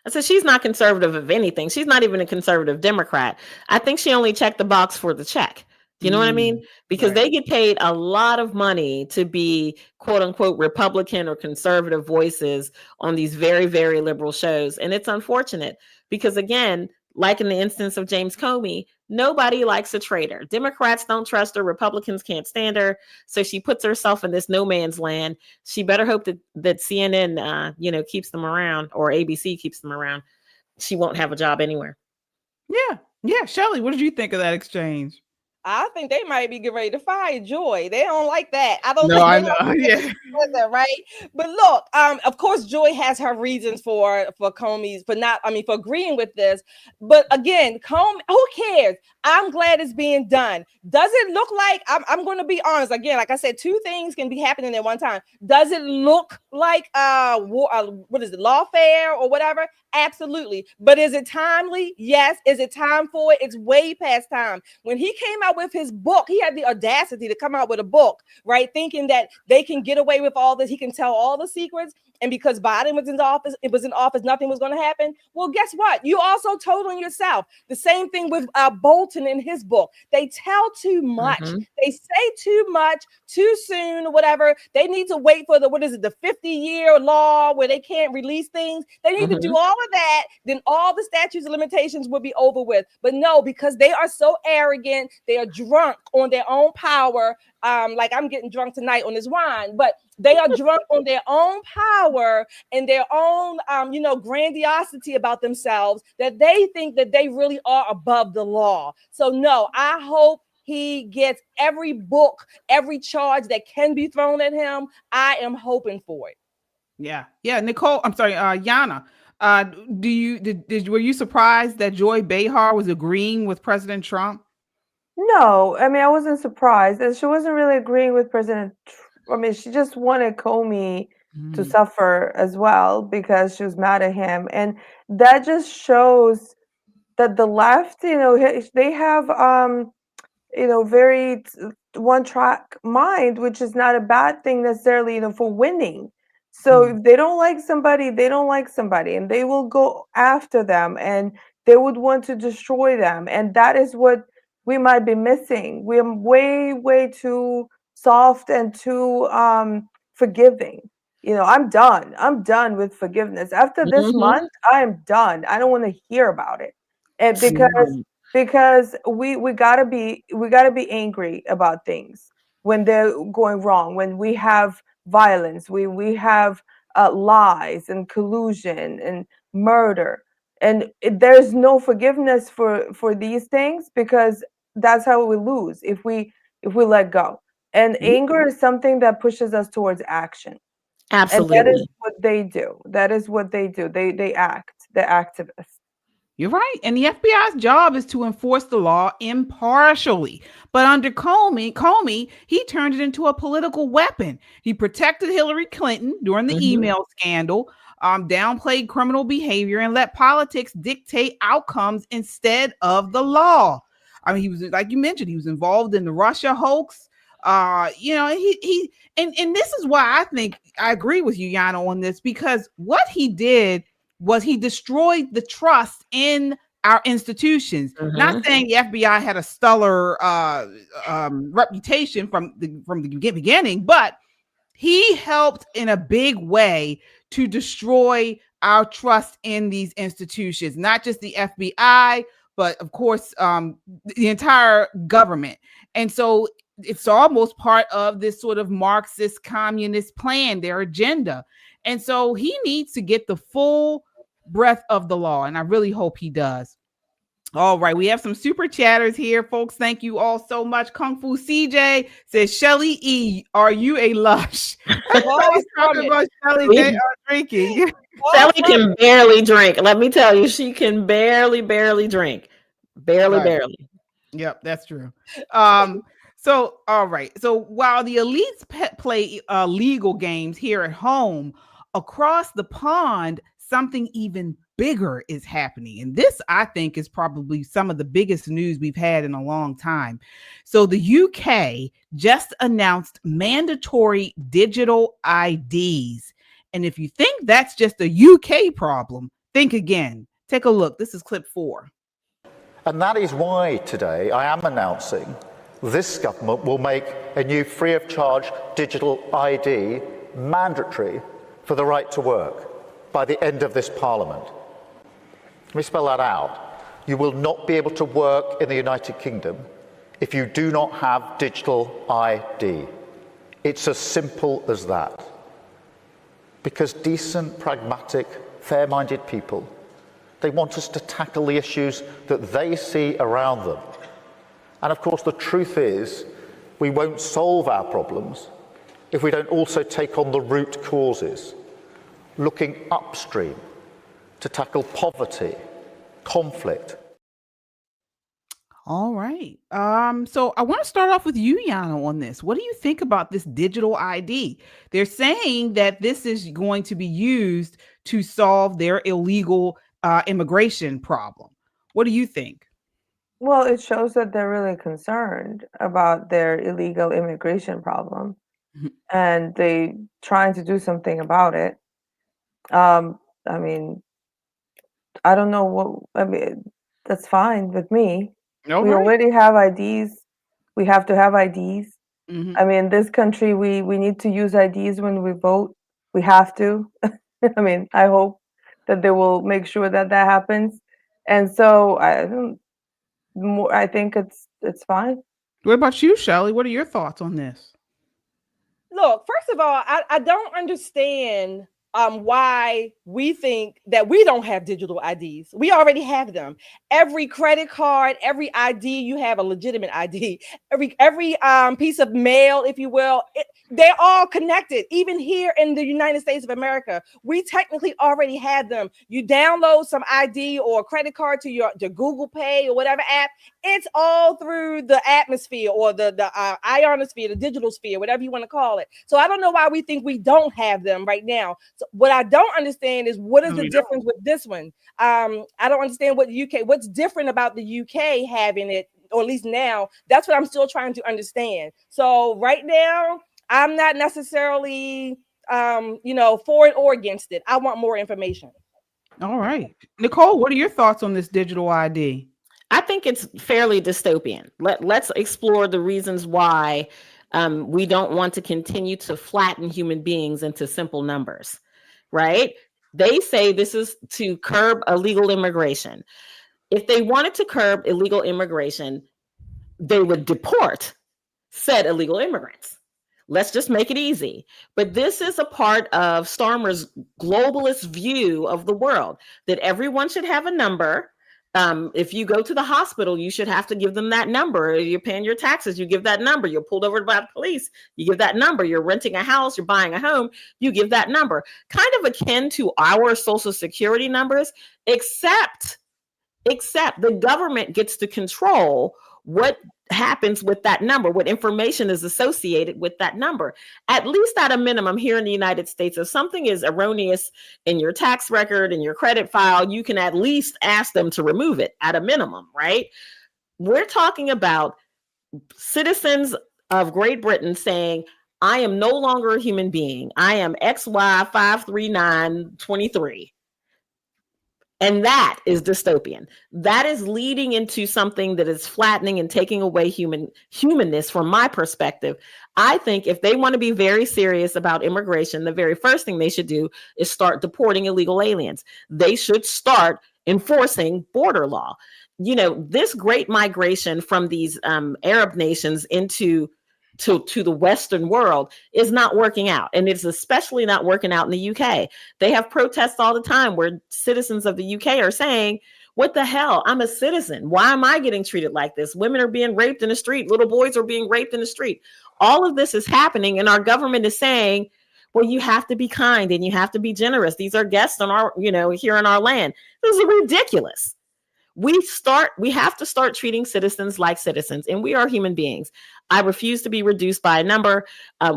I said she's not conservative of anything. She's not even a conservative Democrat. I think she only checked the box for the check. You know what I mean? Because they get paid a lot of money to be quote unquote Republican or conservative voices on these very, very liberal shows. And it's unfortunate because, again, like in the instance of James Comey, nobody likes a traitor. Democrats don't trust her. Republicans can't stand her. So she puts herself in this no man's land. She better hope that CNN, keeps them around, or ABC keeps them around. She won't have a job anywhere. Yeah. Shelley, what did you think of that exchange? I think they might be getting ready to fire Joy. They don't like that. I know. That, right? But look, of course, Joy has her reasons for Comey's, for agreeing with this. But again, Comey, who cares? I'm glad it's being done. Does it look like, I'm going to be honest, again, like I said, two things can be happening at one time. Does it look like what is it, lawfare or whatever? Absolutely. But is it timely? Yes. Is it time for it? It's way past time. When he came out with his book, he had the audacity to come out with a book, right? Thinking that they can get away with all this. He can tell all the secrets. And because Biden was in office, nothing was going to happen. Well, guess what? You also told on yourself. The same thing with Bolton in his book. They tell too much. They say too much too soon, or whatever. They need to wait for the 50-year law where they can't release things. They need to do all of that. Then all the statutes of limitations will be over with. But no, because they are so arrogant, they are drunk on their own power. Like I'm getting drunk tonight on this wine, but they are drunk on their own power and their own, grandiosity about themselves, that they think that they really are above the law. So no, I hope he gets every book, every charge that can be thrown at him. I am hoping for it. Yeah. Nicole, I'm sorry, Yana. Were you surprised that Joy Behar was agreeing with President Trump? No, I mean, I wasn't surprised. And she wasn't really agreeing with President Trump. I mean, she just wanted Comey to suffer as well because she was mad at him. And that just shows that the left, they have, very one-track mind, which is not a bad thing necessarily, for winning. So if they don't like somebody, they don't like somebody, and they will go after them, and they would want to destroy them. And that is what we might be missing. We're way, way too soft and too forgiving. I'm done. I'm done with forgiveness. After this month, I am done. I don't want to hear about it. And because we gotta be angry about things when they're going wrong, when we have violence, we have lies and collusion and murder, and there's no forgiveness for these things, because that's how we lose if we let go. And anger is something that pushes us towards action. Absolutely. And that is what they do. They act. They're activists. You're right. And the FBI's job is to enforce the law impartially. But under Comey, he turned it into a political weapon. He protected Hillary Clinton during the email scandal, downplayed criminal behavior, and let politics dictate outcomes instead of the law. I mean, he was, like you mentioned, he was involved in the Russia hoax. And this is why I think I agree with you, Yana, on this, because what he did was he destroyed the trust in our institutions. Not saying the FBI had a stellar reputation from the beginning, but he helped in a big way to destroy our trust in these institutions, not just the FBI, but of course, the entire government. And so it's almost part of this sort of Marxist communist plan, their agenda. And so he needs to get the full breadth of the law. And I really hope he does. All right. We have some super chatters here, folks. Thank you all so much. Kung Fu CJ says, Shelly E, are you a lush? Everybody's talking about Shelly. They are drinking. Shelly can barely drink. Let me tell you, she can barely drink. Barely. Yep, that's true. So, all right. So while the elites play legal games here at home, across the pond, something even bigger is happening. And this, I think, is probably some of the biggest news we've had in a long time. So the UK just announced mandatory digital IDs. And if you think that's just a UK problem, think again. Take a look. This is clip 4. And that is why today I am announcing this government will make a new free of charge digital ID mandatory for the right to work by the end of this Parliament. Let me spell that out. You will not be able to work in the United Kingdom if you do not have digital ID. It's as simple as that. Because decent, pragmatic, fair-minded people, they want us to tackle the issues that they see around them. And of course, the truth is, we won't solve our problems if we don't also take on the root causes, looking upstream to tackle poverty, conflict. All right. So I want to start off with you, Yana, on this. What do you think about this digital ID? They're saying that this is going to be used to solve their illegal immigration problem. What do you think? Well, it shows that they're really concerned about their illegal immigration problem, and they trying to do something about it. I mean, I don't know what, I mean, that's fine with me. We already have IDs. We have to have IDs. I mean, this country, we need to use IDs when we vote. We have to. I mean, I hope that they will make sure that that happens. And so I think it's fine. What about you, Shelley? What are your thoughts on this? Look, first of all, I don't understand why we think that we don't have digital IDs. We already have them. Every credit card, every ID, you have a legitimate ID. Every piece of mail, if you will, they're all connected. Even here in the United States of America, we technically already have them. You download some ID or a credit card to your Google Pay or whatever app. It's all through the atmosphere or the ionosphere, the digital sphere, whatever you want to call it. So I don't know why we think we don't have them right now. So what I don't understand is what is the difference with this one? I don't understand what's different about the UK having it, or at least now. That's what I'm still trying to understand. So right now, I'm not necessarily, for it or against it. I want more information. All right. Nicole, what are your thoughts on this digital ID? I think it's fairly dystopian. Let's explore the reasons why we don't want to continue to flatten human beings into simple numbers, right? They say this is to curb illegal immigration. If they wanted to curb illegal immigration, they would deport said illegal immigrants. Let's just make it easy. But this is a part of Starmer's globalist view of the world, that everyone should have a number. If you go to the hospital, you should have to give them that number. You're paying your taxes, you give that number. You're pulled over by the police, you give that number. You're renting a house, you're buying a home, you give that number. Kind of akin to our Social Security numbers, except the government gets to control what happens with that number, what information is associated with that number. At least at a minimum here in the United States, if something is erroneous in your tax record, in your credit file, you can at least ask them to remove it at a minimum, right? We're talking about citizens of Great Britain saying, I am no longer a human being. I am XY53923. And that is dystopian. That is leading into something that is flattening and taking away humanness from my perspective. I think if they want to be very serious about immigration, the very first thing they should do is start deporting illegal aliens. They should start enforcing border law. You know, this great migration from these Arab nations into to the Western world is not working out. And it's especially not working out in the UK. They have protests all the time where citizens of the UK are saying, what the hell? I'm a citizen. Why am I getting treated like this? Women are being raped in the street. Little boys are being raped in the street. All of this is happening. And our government is saying, well, you have to be kind and you have to be generous. These are guests on our, here in our land. This is ridiculous. We have to start treating citizens like citizens, and we are human beings. I refuse to be reduced by a number.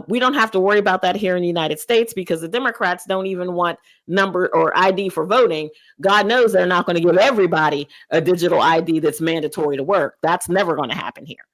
We don't have to worry about that here in the United States because the Democrats don't even want number or ID for voting. God knows they're not going to give everybody a digital ID that's mandatory to work. That's never going to happen here.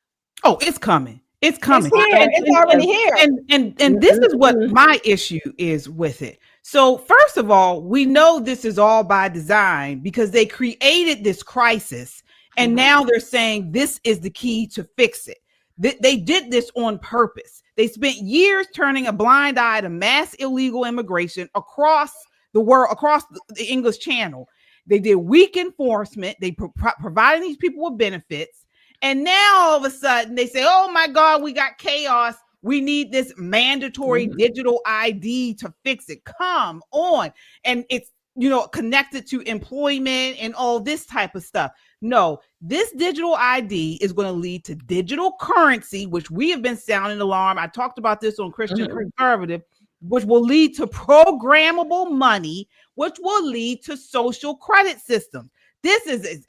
Oh, it's coming. It's coming. It's already here. And this is what my issue is with it. So first of all, we know this is all by design because they created this crisis and now they're saying this is the key to fix it. They did this on purpose. They spent years turning a blind eye to mass illegal immigration across the world, across the English Channel. They did weak enforcement. They provided these people with benefits. And now all of a sudden they say, oh my God, we got chaos. We need this mandatory digital ID to fix it. Come on. And it's, connected to employment and all this type of stuff. No, this digital ID is going to lead to digital currency, which we have been sounding alarm. I talked about this on Christian Conservative, which will lead to programmable money, which will lead to social credit systems. This is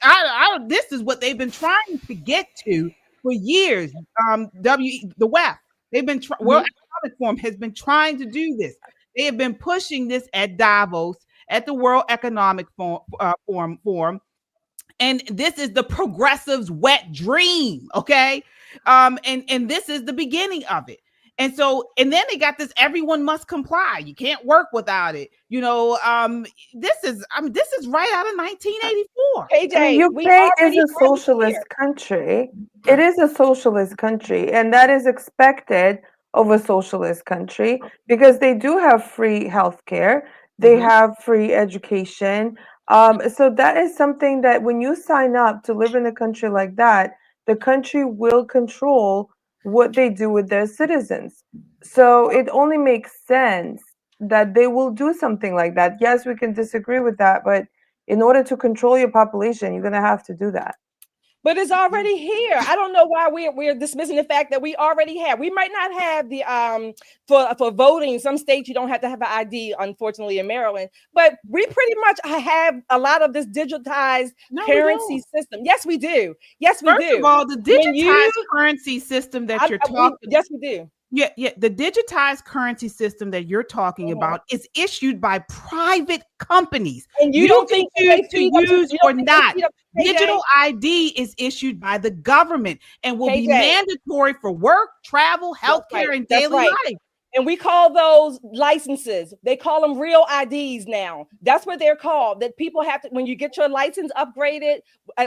this is what they've been trying to get to for years. The WEF, they've been World Economic Forum has been trying to do this. They have been pushing this at Davos, at the World Economic Forum. And this is the progressives' wet dream, okay? And this is the beginning of it. And so, and then they got this: everyone must comply. You can't work without it. You know, this is right out of 1984. The UK is a socialist country. It is a socialist country, and that is expected of a socialist country because they do have free healthcare. They have free education. So that is something that when you sign up to live in a country like that, the country will control what they do with their citizens. So it only makes sense that they will do something like that. Yes, we can disagree with that, but in order to control your population, you're going to have to do that. But it's already here. I don't know why we're dismissing the fact that we already have. We might not have the for voting. Some states you don't have to have an ID, unfortunately, in Maryland. But we pretty much have a lot of this digitized currency system. Yes, we do. Yes, we do. First of all, the digitized currency system that you're talking. Yes, we do. Yeah. The digitized currency system that you're talking about is issued by private companies. And you don't think to use or not. Digital ID is issued by the government and will be mandatory for work, travel, healthcare, and daily life. And we call those licenses. They call them real IDs now. That's what they're called. That people have to, when you get your license upgraded,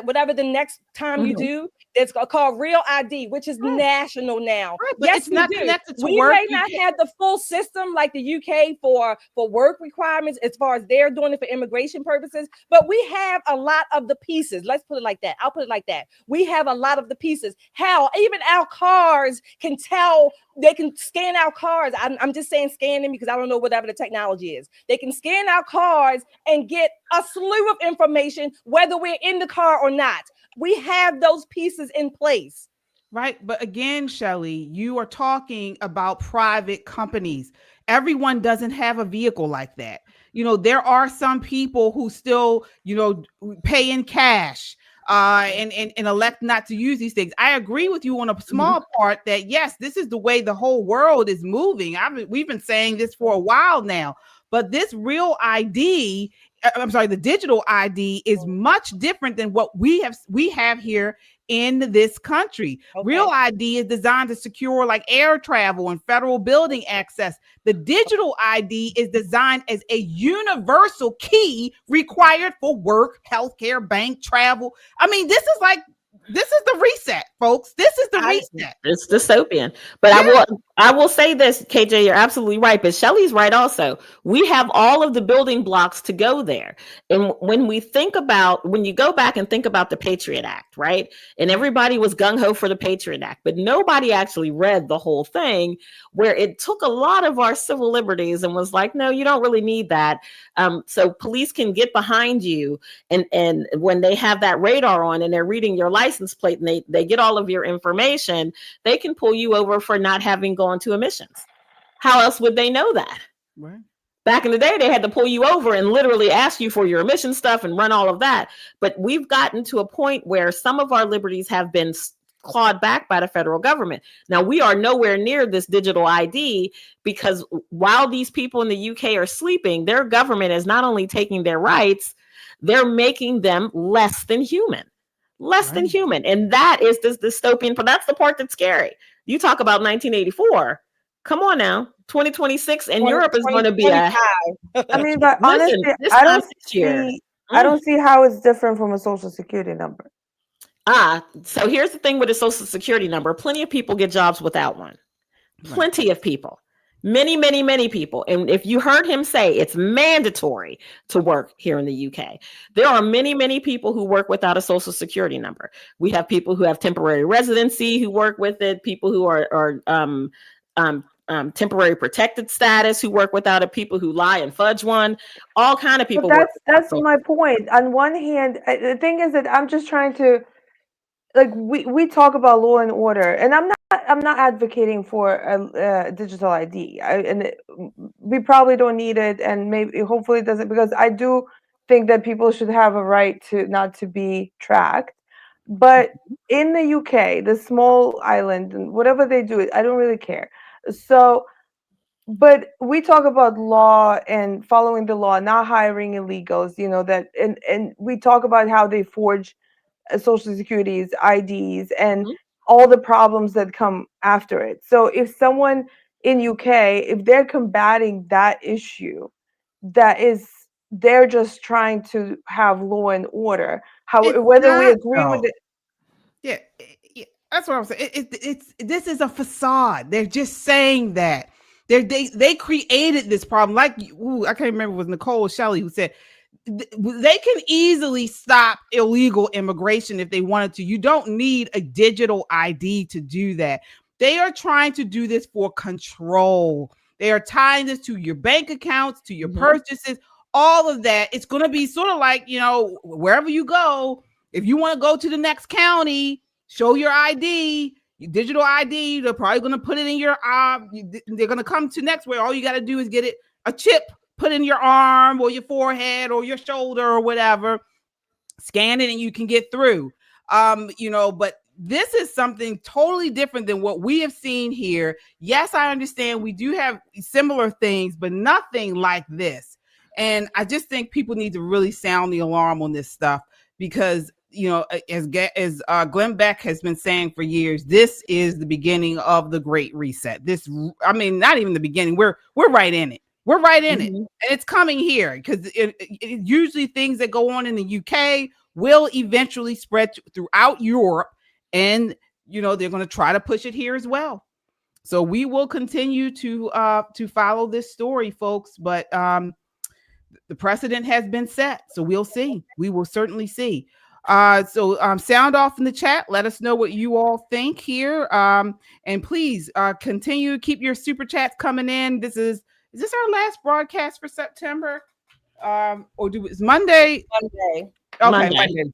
whatever the next time you do, it's called real ID, which is national now. Right, but it's not connected to we work. may not have the full system like the UK for work requirements as far as they're doing it for immigration purposes, but we have a lot of the pieces. Let's put it like that. I'll put it like that. We have a lot of the pieces. Hell, even our cars can tell. They can scan our cars. I'm just saying scanning because I don't know whatever the technology is. They can scan our cars and get a slew of information, whether we're in the car or not. We have those pieces in place. Right. But again, Shelley, you are talking about private companies. Everyone doesn't have a vehicle like that. You know, there are some people who still, pay in cash. And elect not to use these things. I agree with you on a small part that yes, this is the way the whole world is moving. We've been saying this for a while now, but this real ID, the digital ID is much different than what we have here in this country. Real ID is designed to secure like air travel and federal building access. The digital ID is designed as a universal key required for work, healthcare, bank, travel. I mean, this is the reset, folks. This is the reset. It's dystopian. But I will say this, KJ, you're absolutely right. But Shelley's right also. We have all of the building blocks to go there. And when you go back and think about the Patriot Act, right? And everybody was gung-ho for the Patriot Act, but nobody actually read the whole thing, where it took a lot of our civil liberties and was like, no, you don't really need that. So police can get behind you. And when they have that radar on and they're reading your license plate and they get all of your information, they can pull you over for not having gone to emissions. How else would they know that? Right. Back in the day, they had to pull you over and literally ask you for your emission stuff and run all of that. But we've gotten to a point where some of our liberties have been clawed back by the federal government. Now, we are nowhere near this digital ID because while these people in the UK are sleeping, their government is not only taking their rights, they're making them less than human. Than human. And that is this dystopian, but that's the part that's scary. You talk about 1984. Come on now, 2026 and Europe is going to be I mean, but honestly, I don't see how it's different from a social security number. So here's the thing with a social security number. Plenty of people get jobs without one. Plenty of people. Many, many, many people. And if you heard him say it's mandatory to work here in the UK, there are many, many people who work without a social security number. We have people who have temporary residency who work with it, people who are temporary protected status who work without it, people who lie and fudge one, all kind of people. That's my point. On one hand, the thing is that I'm just trying to, like, we talk about law and order, and I'm not advocating for a digital ID, and we probably don't need it, and maybe hopefully it doesn't, because I do think that people should have a right to not to be tracked. But in the UK, the small island, and whatever they do, I don't really care. So, but we talk about law and following the law, not hiring illegals, that, and we talk about how they forge social securities, IDs, and all the problems that come after it. So if someone in UK, if they're combating that issue, they're just trying to have law and order. Whether we agree with it. Yeah, that's what I'm saying. This is a facade. They're just saying that they created this problem. Like, I can't remember, it was Nicole or Shelley who said they can easily stop illegal immigration if they wanted to. You don't need a digital ID to do that. They are trying to do this for control. They are tying this to your bank accounts, to your purchases, all of that. It's going to be sort of like, wherever you go, if you want to go to the next county, show your ID, your digital ID. They're probably going to put it in your they're going to come to next where all you got to do is get a chip put in your arm or your forehead or your shoulder or whatever, scan it and you can get through. But this is something totally different than what we have seen here. Yes, I understand we do have similar things, but nothing like this. And I just think people need to really sound the alarm on this stuff because, as Glenn Beck has been saying for years, this is the beginning of the Great Reset. Not even the beginning. We're right in it. We're right in it, and it's coming here because usually things that go on in the UK will eventually spread throughout Europe, and they're going to try to push it here as well. So we will continue to follow this story, folks. But the precedent has been set, so we'll see. We will certainly see. So sound off in the chat. Let us know what you all think here, and please continue to keep your super chats coming in. Is this our last broadcast for September? Or it's Monday? Monday. Okay, Monday.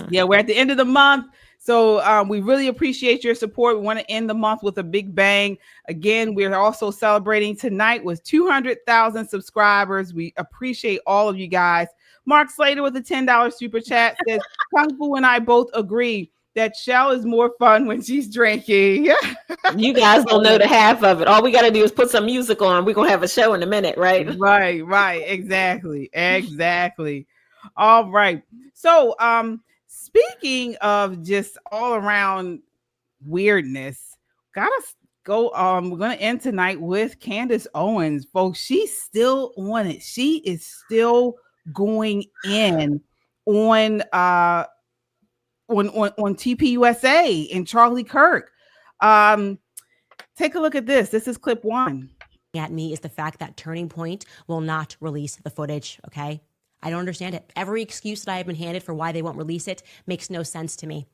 Yeah, we're at the end of the month. So we really appreciate your support. We want to end the month with a big bang. Again, we're also celebrating tonight with 200,000 subscribers. We appreciate all of you guys. Mark Slater with a $10 super chat says, Kung Fu and I both agree that Shell is more fun when she's drinking. You guys don't know the half of it. All we got to do is put some music on. We're going to have a show in a minute, right? Right. Exactly. All right. So, speaking of just all around weirdness, gotta go. We're going to end tonight with Candace Owens, folks. She's still on it. She is still going in on TPUSA and Charlie Kirk. Take a look at this. This is clip one. At me is the fact that Turning Point will not release the footage. Okay, I don't understand it. Every excuse that I have been handed for why they won't release it makes no sense to me.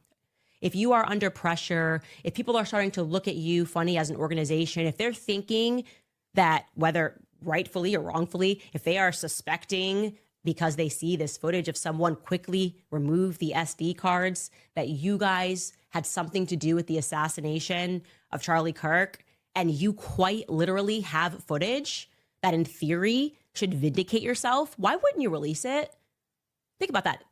If you are under pressure, if people are starting to look at you funny as an organization, if they're thinking that, whether rightfully or wrongfully, if they are suspecting because they see this footage of someone quickly remove the SD cards, that you guys had something to do with the assassination of Charlie Kirk, and you quite literally have footage that in theory should vindicate yourself, why wouldn't you release it? Think about that.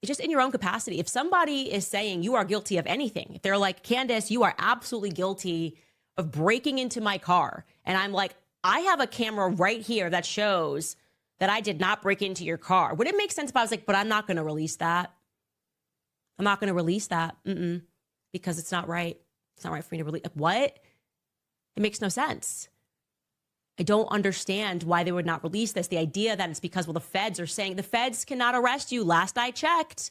It's just in your own capacity. If somebody is saying you are guilty of anything, if they're like, Candace, you are absolutely guilty of breaking into my car, and I'm like, I have a camera right here that shows that I did not break into your car. Would it make sense if I was like, but I'm not going to release that? I'm not going to release that. Because it's not right. It's not right for me to release. What? It makes no sense. I don't understand why they would not release this. The idea that it's because, well, the feds are saying the feds cannot arrest you. Last I checked,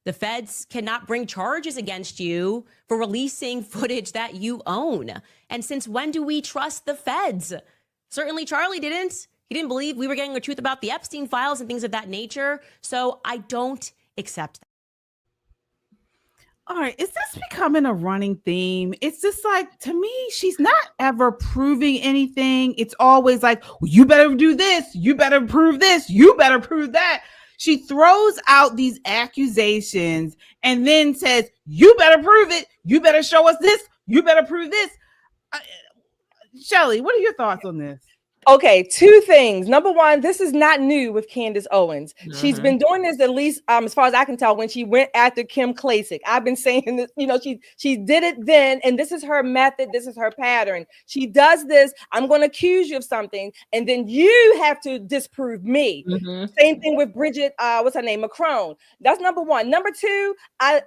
the feds cannot bring charges against you for releasing footage that you own. And since when do we trust the feds? Certainly Charlie didn't. He didn't believe we were getting the truth about the Epstein files and things of that nature. So I don't accept that. All right, is this becoming a running theme? It's just like, to me, she's not ever proving anything. It's always like, well, you better do this. You better prove this. You better prove that. She throws out these accusations and then says, you better prove it. You better show us this. You better prove this. Shelley, what are your thoughts on this? Okay, two things. Number one, this is not new with Candace Owens. She's been doing this at least, as far as I can tell, when she went after Kim Klacik. I've been saying this, she did it then, and this is her method. This is her pattern. She does this. I'm going to accuse you of something, and then you have to disprove me. Same thing with Bridget, what's her name, Macron. That's number one. Number two, I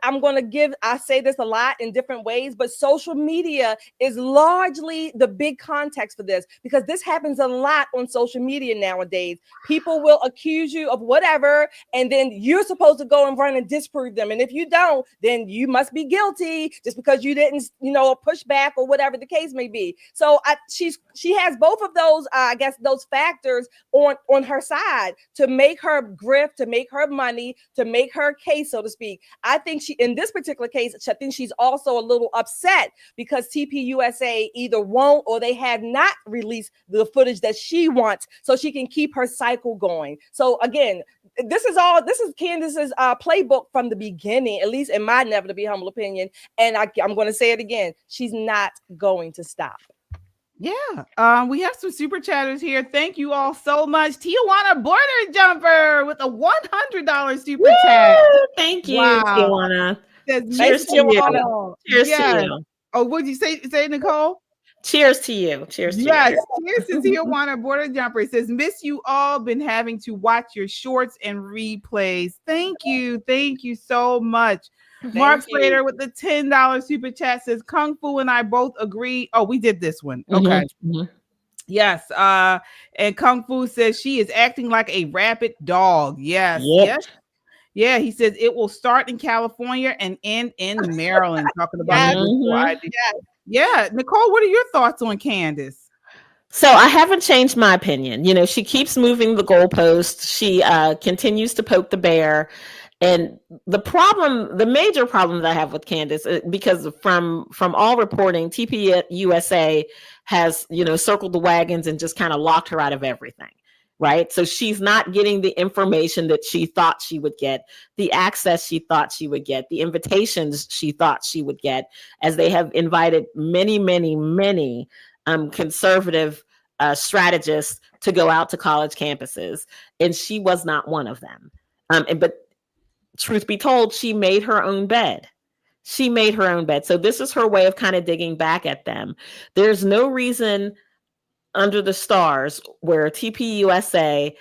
say this a lot in different ways, but social media is largely the big context for this, because this happens a lot on social media nowadays. People will accuse you of whatever, and then you're supposed to go and run and disprove them. And if you don't, then you must be guilty just because you didn't, push back or whatever the case may be. So she has both of those, I guess, those factors on her side to make her grift, to make her money, to make her case, so to speak. I think in this particular case, I think she's also a little upset because TPUSA either won't or they have not released the footage that she wants so she can keep her cycle going. So again, this is Candace's playbook from the beginning, at least in my never to be humble opinion. And I'm going to say it again. She's not going to stop. Yeah. We have some super chatters here. Thank you all so much. Tijuana Border Jumper with a $100 super chat. Thank you, wow. Tijuana. Cheers to you. Cheers to you. Oh, what did you say, Nicole? Cheers to you. Cheers to you. Cheers to Tijuana Border Jumper. It says, miss you all. Been having to watch your shorts and replays. Thank you. Thank you so much. Mark Slater with the $10 super chat says, Kung Fu and I both agree. Oh, we did this one. Okay. Yes. And Kung Fu says she is acting like a rabid dog. Yes. Yes. Yeah, he says it will start in California and end in Maryland. Talking about Yeah, Nicole, what are your thoughts on Candace? So I haven't changed my opinion. She keeps moving the goalposts. She continues to poke the bear. And the major problem that I have with Candace, because from all reporting, TPUSA has, circled the wagons and just kind of locked her out of everything. Right. So she's not getting the information that she thought she would get, the access she thought she would get, the invitations she thought she would get, as they have invited many, many, many conservative strategists to go out to college campuses. And she was not one of them. But truth be told, she made her own bed. She made her own bed. So this is her way of kind of digging back at them. There's no reason under the stars where TPUSA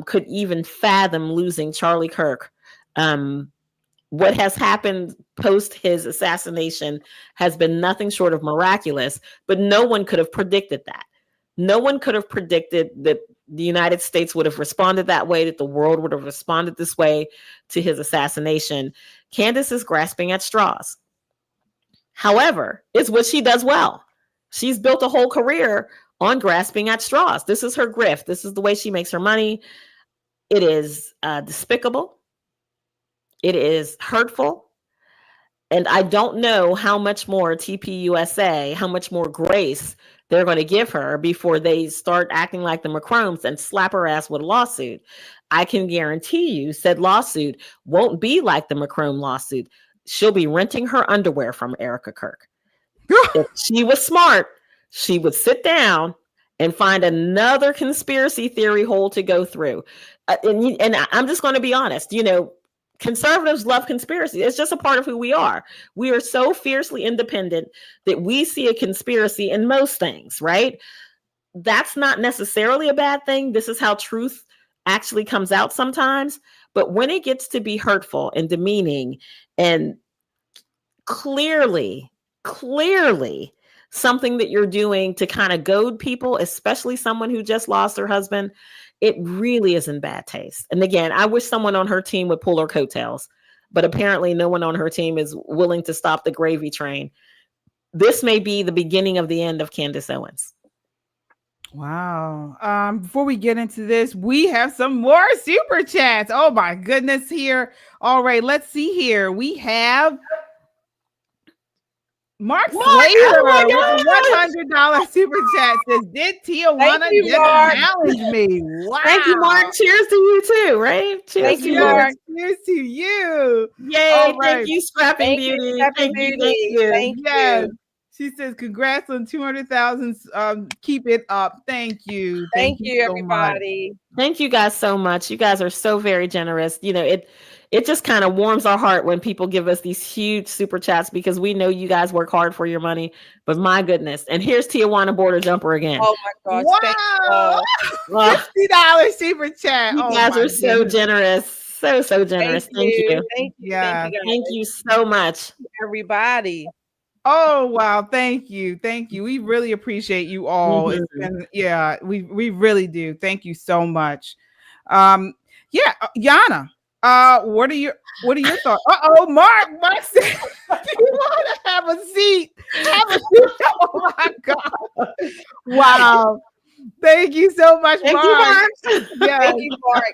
could even fathom losing Charlie Kirk. What has happened post his assassination has been nothing short of miraculous, but no one could have predicted that. No one could have predicted that the United States would have responded that way, that the world would have responded this way to his assassination. Candace is grasping at straws. However, it's what she does well. She's built a whole career on grasping at straws. This is her grift. This is the way she makes her money. It is despicable. It is hurtful. And I don't know how much more TPUSA, how much more grace they're going to give her before they start acting like the Macrones and slap her ass with a lawsuit. I can guarantee you said lawsuit won't be like the Macron lawsuit. She'll be renting her underwear from Erica Kirk. If she was smart, she would sit down and find another conspiracy theory hole to go through. And I'm just going to be honest, conservatives love conspiracy. It's just a part of who we are. We are so fiercely independent that we see a conspiracy in most things, right? That's not necessarily a bad thing. This is how truth actually comes out sometimes. But when it gets to be hurtful and demeaning and clearly something that you're doing to kind of goad people, especially someone who just lost her husband, it really is in bad taste. And again, I wish someone on her team would pull her coattails, but apparently no one on her team is willing to stop the gravy train. This may be the beginning of the end of Candace Owens. Wow. Before we get into this, we have some more super chats. Oh my goodness here. All right, let's see here. We have Mark Slater with a $100 super chat says, did Tijuana just challenge me? Wow. Thank you, Mark. Cheers to you too, right? Cheers. Thank you, Mark. Cheers to you. Yay. Thank you, Scrapping Beauty. Thank you. Yes. She says, "Congrats on 200,000. Keep it up. Thank you. Thank you, so everybody. much. Thank you guys so much. You guys are so very generous. You know, it just kind of warms our heart when people give us these huge super chats because we know you guys work hard for your money. But my goodness. And here's Tijuana Border Jumper again. Oh my gosh. Wow. $50 super chat. You guys are so generous. So generous. Thank you. Thank you. Yeah. Thank you so much. Everybody. Oh wow, thank you. We really appreciate you all. It's been, we really do. Thank you so much. Yana, what are your thoughts? Mark said, "Do you want to have a seat? Have a seat." Oh my god! Wow, thank you so much, Thank Mark. you, Mark. Yeah. Thank you, Mark.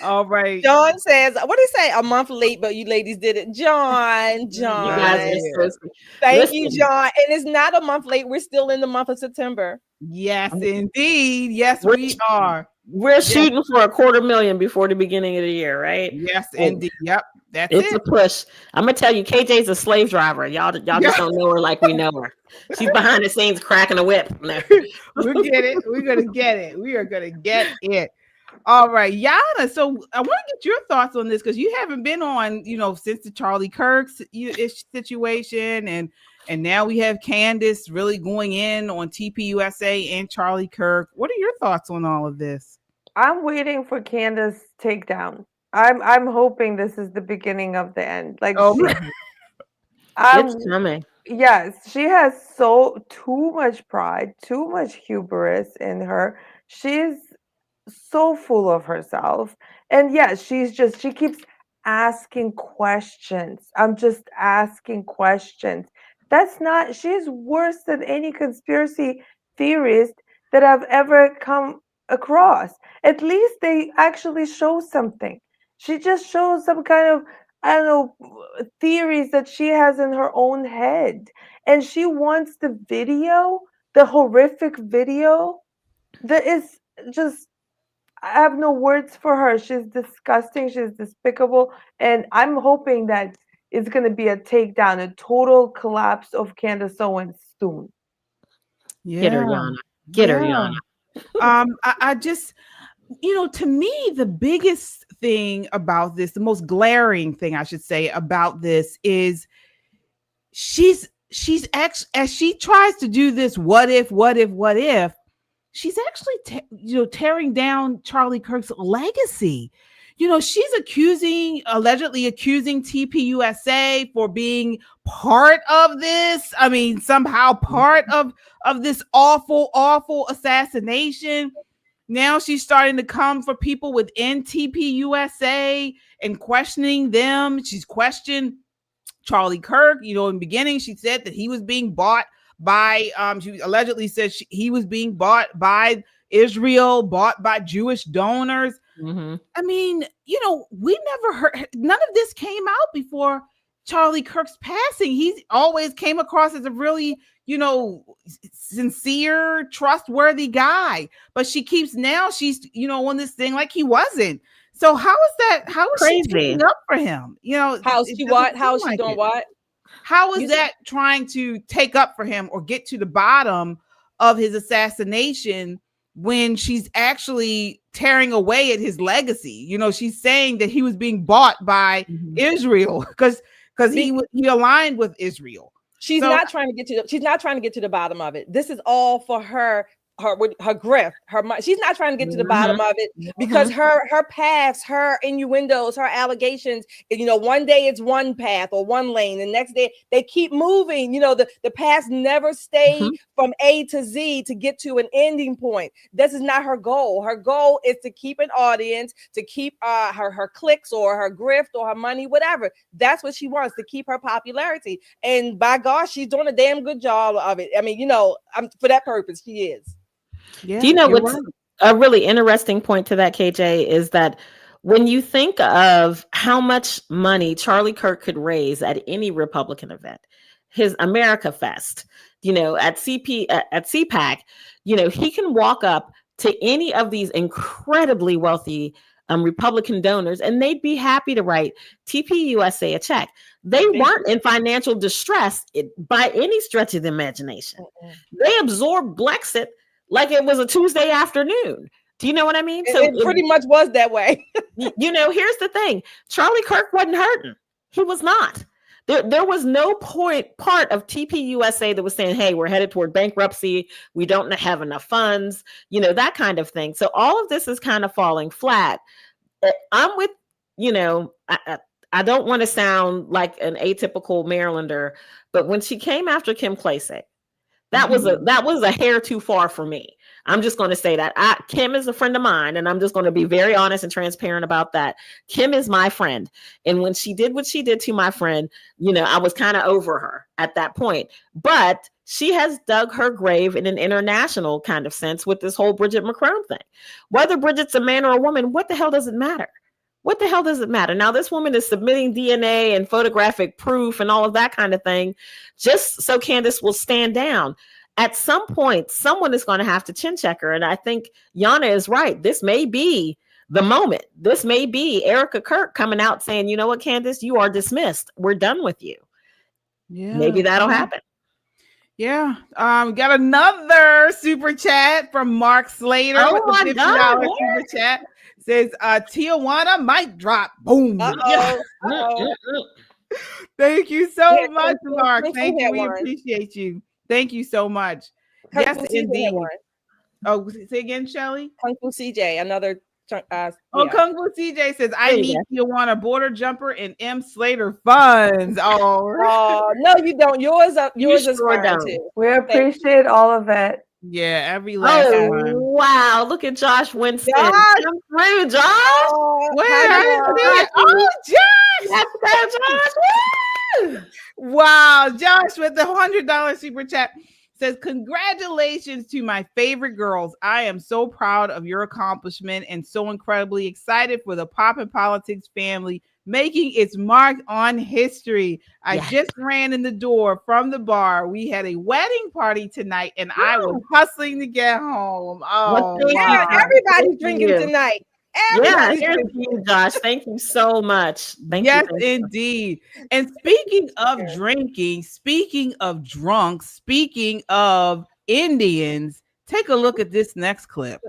All right. John says, what do you say? A month late, but you ladies did it. John. You guys are so sweet. Thank you, John. And it's not a month late. We're still in the month of September. Yes, indeed. Yes, we are. We're shooting for $250,000 before the beginning of the year, right? Yes, indeed. Yep. It's a push. I'm gonna tell you, KJ's a slave driver. Y'all just don't know her like we know her. She's behind the scenes cracking a whip. We'll get it. We're gonna get it. We are gonna get it. All right, Yana. So I want to get your thoughts on this because you haven't been on, since the Charlie Kirk situation, and now we have Candace really going in on TPUSA and Charlie Kirk. What are your thoughts on all of this? I'm waiting for Candace takedown. I'm hoping this is the beginning of the end. Like, it's coming. Yes, she has too much pride, too much hubris in her. She's so full of herself, and yes, she keeps asking questions. I'm just asking questions. She's worse than any conspiracy theorist that I've ever come across. At least they actually show something. She just shows some kind of, I don't know, theories that she has in her own head, and she wants the horrific video that is just, I have no words for her. She's disgusting. She's despicable. And I'm hoping that it's going to be a takedown, a total collapse of Candace Owens soon. Yeah. Get her, Yana. Get her, Yana. I just, to me, the biggest thing about this, the most glaring thing I should say about this is she's actually, as she tries to do this, what if, she's actually, tearing down Charlie Kirk's legacy. She's allegedly accusing TPUSA for being part of this. I mean, somehow part of this awful assassination. Now she's starting to come for people within TPUSA and questioning them. She's questioned Charlie Kirk. In the beginning, she said that he was being bought by, she allegedly said he was being bought by Israel, bought by Jewish donors. Mm-hmm. I mean, we never heard, none of this came out before Charlie Kirk's passing. He always came across as a really, sincere, trustworthy guy. But she's on this thing like he wasn't. So how is that? How is she taking up for him? How's she what? How's she doing what? How is that trying to take up for him or get to the bottom of his assassination when she's actually tearing away at his legacy? She's saying that he was being bought by Israel because he aligned with Israel. She's not trying to get to the bottom of it. This is all for her grift, she's not trying to get to the bottom of it because her paths, her innuendos, her allegations, one day it's one path or one lane, the next day they keep moving. The paths never stay from A to Z to get to an ending point. This is not her goal. Her goal is to keep an audience, to keep her clicks or her grift or her money, whatever. That's what she wants, to keep her popularity. And by gosh, she's doing a damn good job of it. I mean, for that purpose, she is. Yeah, do you know what's a really interesting point to that, KJ, is that when you think of how much money Charlie Kirk could raise at any Republican event, his America Fest, at CPAC, he can walk up to any of these incredibly wealthy Republican donors, and they'd be happy to write TPUSA a check. They weren't in financial distress by any stretch of the imagination. They absorbed Brexit like it was a Tuesday afternoon. Do you know what I mean? So it pretty much was that way. Here's the thing. Charlie Kirk wasn't hurting. He was not. There was no part of TPUSA that was saying, hey, we're headed toward bankruptcy. We don't have enough funds, that kind of thing. So all of this is kind of falling flat. I'm with, I don't want to sound like an atypical Marylander, but when she came after Kim Klacik, that was a hair too far for me. I'm just going to say that. Kim is a friend of mine, and I'm just going to be very honest and transparent about that. Kim is my friend. And when she did what she did to my friend, I was kind of over her at that point. But she has dug her grave in an international kind of sense with this whole Bridget McCrone thing. Whether Bridget's a man or a woman, what the hell does it matter? What the hell does it matter? Now, this woman is submitting DNA and photographic proof and all of that kind of thing just so Candace will stand down. At some point, someone is going to have to chin check her. And I think Yana is right. This may be the moment. This may be Erica Kirk coming out saying, you know what, Candace, you are dismissed. We're done with you. Yeah, maybe that'll happen. Yeah. We got another super chat from Mark Slater with the $50 super chat. Says Tijuana mic drop. Boom. Thank you so much, Mark. Thank you. We appreciate you. Thank you so much. Yes, indeed. Oh, say again, Shelly. Kung Fu CJ, another. Kung Fu CJ says, I need Tijuana border jumper and M Slater funds. Oh, no, you don't. Yours is fine too. We appreciate all of it. Yeah, every last one. Wow, look at Josh Winston. Come through, Josh. Josh. Let's go, Josh. Wow, Josh with the $100 super chat says, congratulations to my favorite girls. I am so proud of your accomplishment and so incredibly excited for the Pop and Politics family making its mark on history. I just ran in the door from the bar. We had a wedding party tonight and I was hustling to get home. Oh, wow. Everybody's drinking tonight. Here's you, Josh. Thank you so much. Thank you. Indeed. And speaking of drinking, speaking of drunk, speaking of Indians, take a look at this next clip.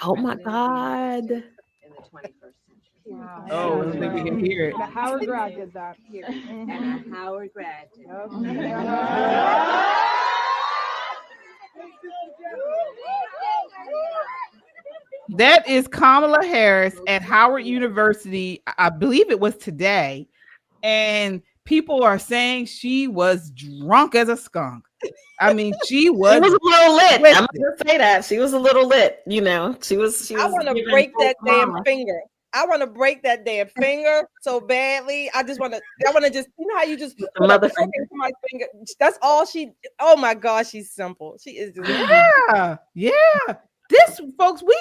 Oh my God. In the 21st century. Wow. Oh, I don't think we can hear it. The Howard grad did that. Here. And a Howard grad did. That is Kamala Harris at Howard University. I believe it was today. And people are saying she was drunk as a skunk. I mean, she was a little lit. I'm gonna say that. She was a little lit, She was I want to break that damn finger. I want to break that damn finger so badly. I want to just, how you just put a fork into my finger. That's all oh my God, she's simple. She is just This, folks, we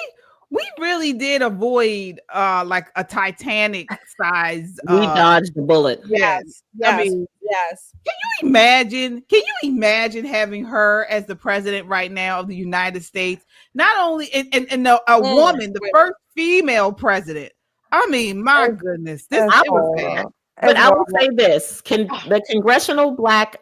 really did avoid like a Titanic size. We dodged the bullet. Yes. I mean, yes. Can you imagine having her as the president right now of the United States? Not only and a woman, the first female president. I mean, my goodness, this was bad. But I will say this: the Congressional Black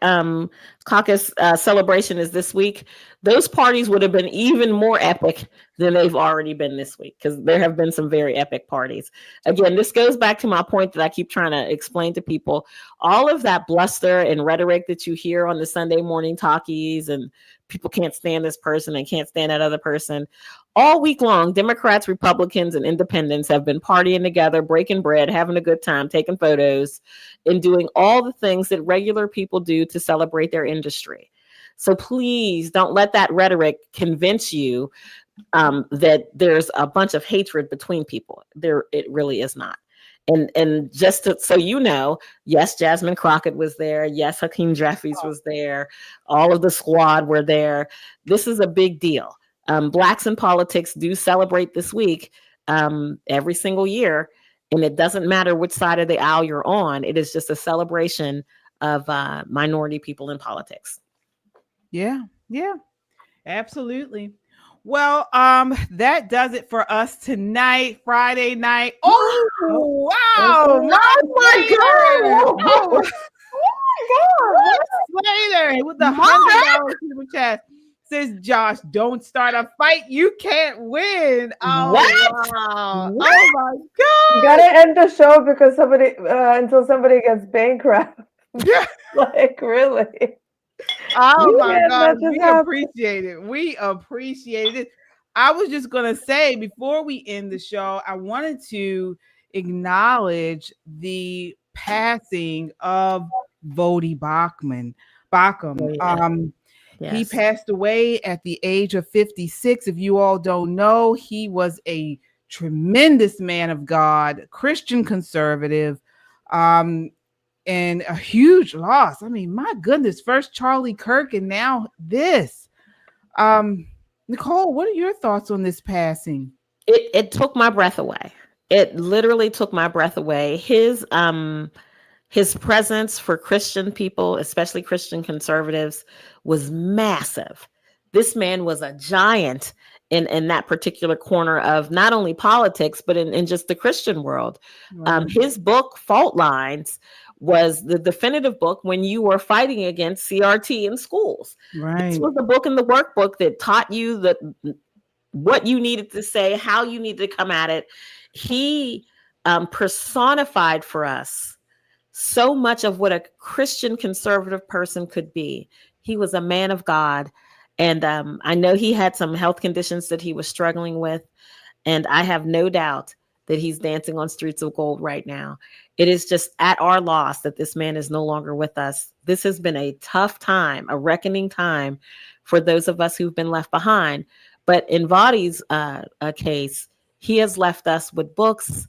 Caucus celebration is this week. Those parties would have been even more epic than they've already been this week, because there have been some very epic parties. Again, this goes back to my point that I keep trying to explain to people. All of that bluster and rhetoric that you hear on the Sunday morning talkies, and people can't stand this person and can't stand that other person. All week long, Democrats, Republicans, and independents have been partying together, breaking bread, having a good time, taking photos, and doing all the things that regular people do to celebrate their industry. So please don't let that rhetoric convince you that there's a bunch of hatred between people. It really is not. And just so you know, yes, Jasmine Crockett was there. Yes, Hakeem Jeffries was there. All of the squad were there. This is a big deal. Blacks in politics do celebrate this week every single year. And it doesn't matter which side of the aisle you're on. It is just a celebration of minority people in politics. Yeah, absolutely. Well, that does it for us tonight, Friday night. Oh, wow. my God. Oh, God. Slater with the $100 super chat says, Josh, don't start a fight. You can't win. Oh, wow. What? Oh, my God. You gotta end the show because somebody until somebody gets bankrupt. Like, really? Oh You my can't God, let this we happen. appreciate it. We appreciate it. I was just gonna say before we end the show, I wanted to acknowledge the passing of Voddie Baucham. He Yes. passed away at the age of 56. If you all don't know, he was a tremendous man of God, Christian conservative. And a huge loss. I mean, my goodness, first Charlie Kirk and now this. Nicole, what are your thoughts on this passing? It took my breath away. It literally took my breath away. His presence for Christian people, especially Christian conservatives, was massive. This man was a giant in that particular corner of not only politics, but in just the Christian world. Right. His book, Fault Lines, was the definitive book when you were fighting against CRT in schools. Right. This was the book in the workbook that taught you what you needed to say, how you needed to come at it. He personified for us so much of what a Christian conservative person could be. He was a man of God. And I know he had some health conditions that he was struggling with. And I have no doubt that he's dancing on streets of gold right now. It is just at our loss that this man is no longer with us. This has been a tough time, a reckoning time for those of us who've been left behind. But in Voddie's case, he has left us with books,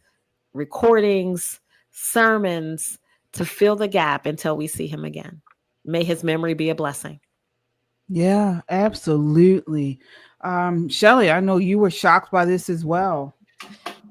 recordings, sermons to fill the gap until we see him again. May his memory be a blessing. Yeah, absolutely. Shelley, I know you were shocked by this as well.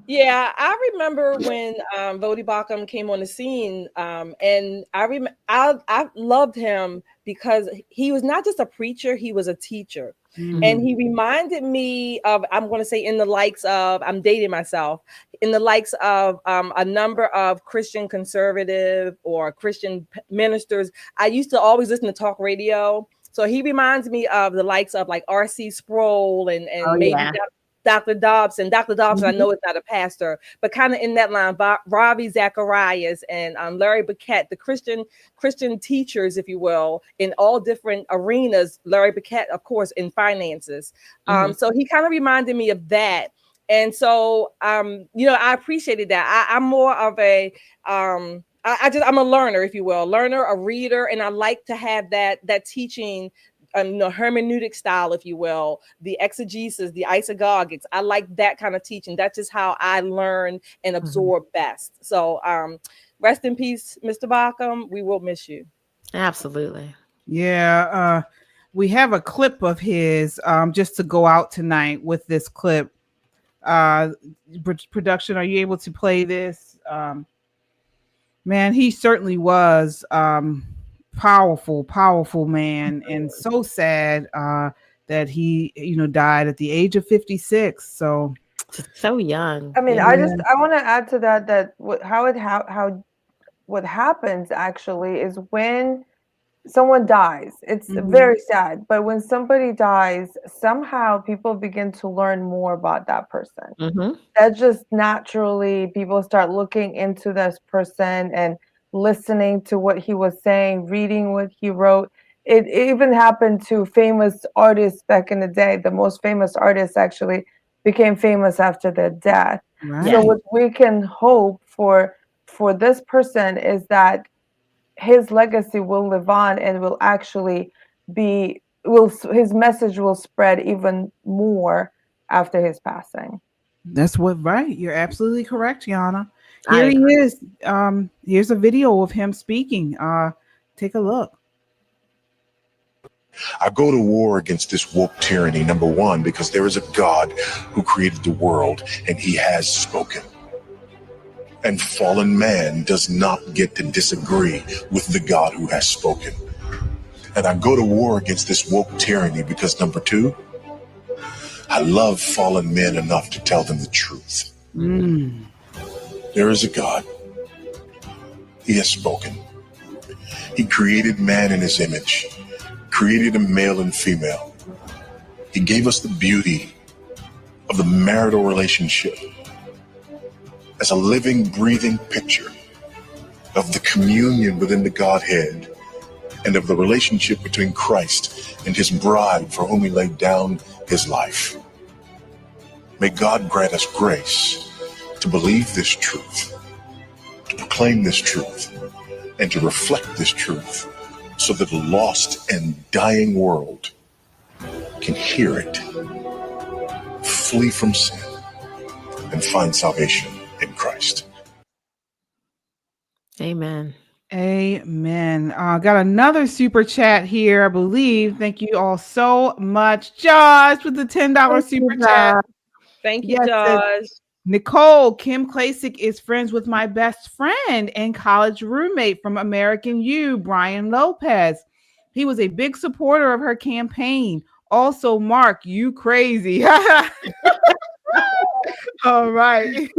Yeah, I remember when Voddie Baucham came on the scene, and I loved him because he was not just a preacher; he was a teacher, and he reminded me of, I'm going to say, in the likes of, I'm dating myself, in the likes of a number of Christian conservative or Christian ministers. I used to always listen to talk radio, so he reminds me of the likes of like R.C. Sproul and maybe Dr. Dobson. Dr. Dobson, I know is not a pastor, but kind of in that line, Ravi Zacharias and Larry Burkett, the Christian teachers, if you will, in all different arenas. Larry Burkett, of course, in finances. So he kind of reminded me of that. And so, I appreciated that. I'm more of a, I'm a learner, if you will, a reader. And I like to have that teaching, hermeneutic style, if you will, the exegesis, the isagogics. I like that kind of teaching. That's just how I learn and absorb best. So rest in peace, Mr. Baucham. We will miss you. Absolutely. Yeah. We have a clip of his just to go out tonight with this clip. Production, are you able to play this? Man, he certainly was powerful man, and so sad that he died at the age of 56. So young. I mean, I want to add to that what happens actually is when someone dies, it's very sad, but when somebody dies, somehow people begin to learn more about that person. That just naturally, people start looking into this person and listening to what he was saying, reading what he wrote. It even happened to famous artists back in the day. The most famous artists actually became famous after their death. Right. So what we can hope for this person is that his legacy will live on and will actually his message will spread even more after his passing. That's right. You're absolutely correct, Yana. Here he is. Here's a video of him speaking. Take a look. I go to war against this woke tyranny, number one, because there is a God who created the world and he has spoken. And fallen man does not get to disagree with the God who has spoken. And I go to war against this woke tyranny because number two, I love fallen men enough to tell them the truth. There is a God. He has spoken. He created man in his image, created him male and female. He gave us the beauty of the marital relationship as a living, breathing picture of the communion within the Godhead and of the relationship between Christ and his bride for whom he laid down his life. May God grant us grace to believe this truth, to proclaim this truth, and to reflect this truth so that the lost and dying world can hear it, flee from sin, and find salvation in Christ. Amen. Amen. Got another super chat here, I believe. Thank you all so much. Josh with the $10 super chat. Thank you, Yes, Josh. Nicole, Kim Klasick is friends with my best friend and college roommate from American U, Brian Lopez. He was a big supporter of her campaign. Also, Mark, you crazy. All right.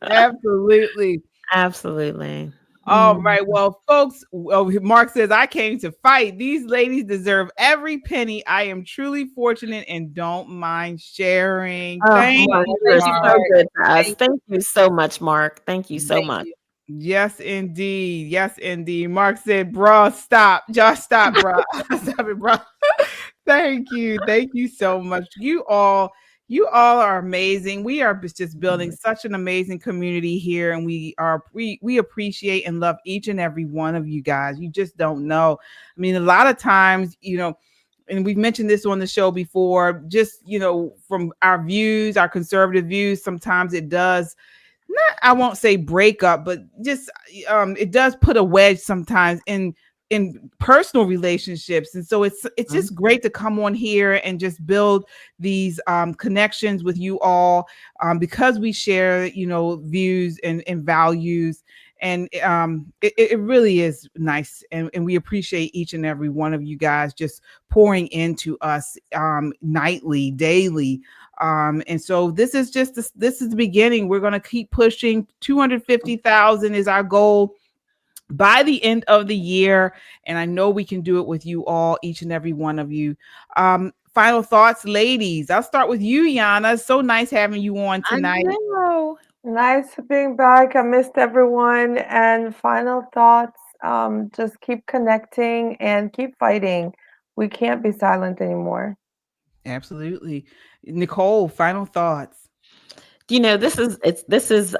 Absolutely. Absolutely. All right. Well, folks, Mark says, I came to fight. These ladies deserve every penny. I am truly fortunate and don't mind sharing. Thank Mark, you. you're so Mark. good to us. Thank you so much, Mark. Thank you so much. Yes, indeed. Yes, indeed. Mark said, bruh, stop. Just stop, bruh. Stop it, bruh. Thank you. Thank you so much. You all are amazing. We are just building such an amazing community here, and we appreciate and love each and every one of you guys. You just don't know. I mean, a lot of times, and we've mentioned this on the show before, just, from our views, our conservative views, sometimes it does not, I won't say break up, but just it does put a wedge sometimes in personal relationships. And so it's just great to come on here and just build these connections with you all, because we share, views and values. And it really is nice. And we appreciate each and every one of you guys just pouring into us nightly, daily. And so this is the beginning. We're going to keep pushing. 250,000 is our goal by the end of the year. And I know we can do it with you all, each and every one of you. Final thoughts, ladies. I'll start with you, Yana. So nice having you on tonight. I know. Nice being back. I missed everyone. And final thoughts, just keep connecting and keep fighting. We can't be silent anymore. Absolutely. Nicole, final thoughts. This is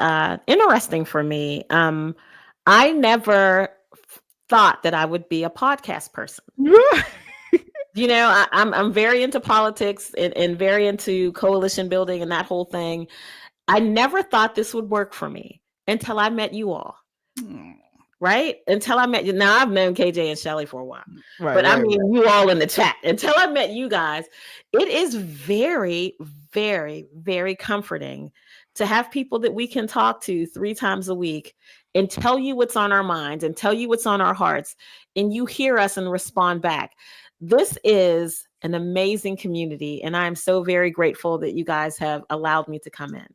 interesting for me. I never thought that I would be a podcast person. I'm very into politics and very into coalition building and that whole thing. I never thought this would work for me until I met you all. Right? Until I met you. Now I've known KJ and Shelly for a while, you all in the chat. Until I met you guys, it is very, very, very comforting to have people that we can talk to 3 times a week and tell you what's on our minds and tell you what's on our hearts, and you hear us and respond back. This is an amazing community, and I am so very grateful that you guys have allowed me to come in.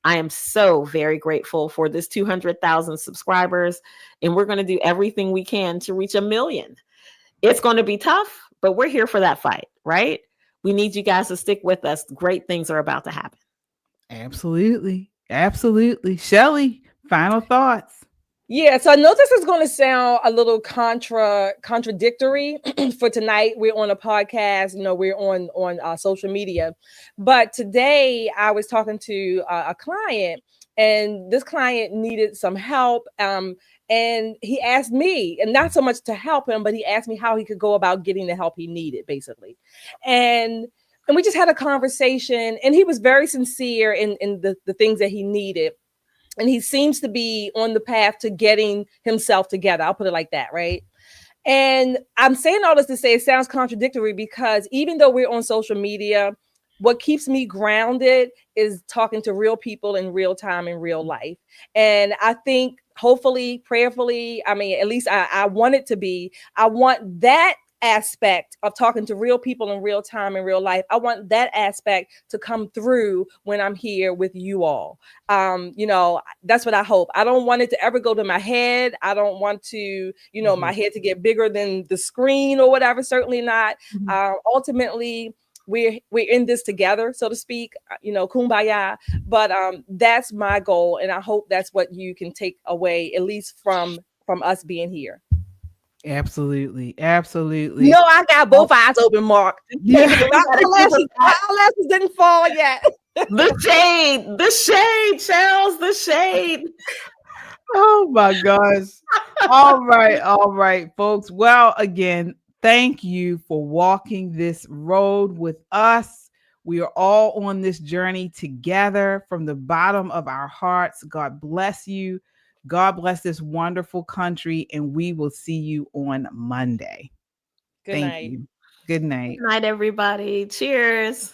I am so very grateful for this 200,000 subscribers, and we're going to do everything we can to reach 1 million. It's going to be tough, but we're here for that fight, right? We need you guys to stick with us. Great things are about to happen. Absolutely. Absolutely. Shelly, final thoughts. Yeah, so I know this is going to sound a little contradictory for tonight. We're on a podcast, we're on social media. But today I was talking to a client, and this client needed some help. And he asked me, and not so much to help him, but he asked me how he could go about getting the help he needed, basically. And we just had a conversation, and he was very sincere in the things that he needed. And he seems to be on the path to getting himself together. I'll put it like that, right? And I'm saying all this to say it sounds contradictory, because even though we're on social media, what keeps me grounded is talking to real people in real time, in real life. And I think, hopefully, prayerfully, at least I want it to be, I want that aspect of talking to real people in real time in real life. I want that aspect to come through when I'm here with you all. You know, that's what I hope. I don't want it to ever go to my head. I don't want to, you know, my head to get bigger than the screen or whatever. Certainly not. Ultimately, we're in this together, so to speak, you know, kumbaya. But that's my goal, and I hope that's what you can take away, at least from us being here. Absolutely, absolutely. No, I got both eyes open, Mark. Yeah. My eyelashes didn't fall yet. The shade, Charles, the shade. Oh my gosh. All right, folks. Well, again, thank you for walking this road with us. We are all on this journey together from the bottom of our hearts. God bless you. God bless this wonderful country, and we will see you on Monday. Good night. You. Good night. Good night, everybody. Cheers.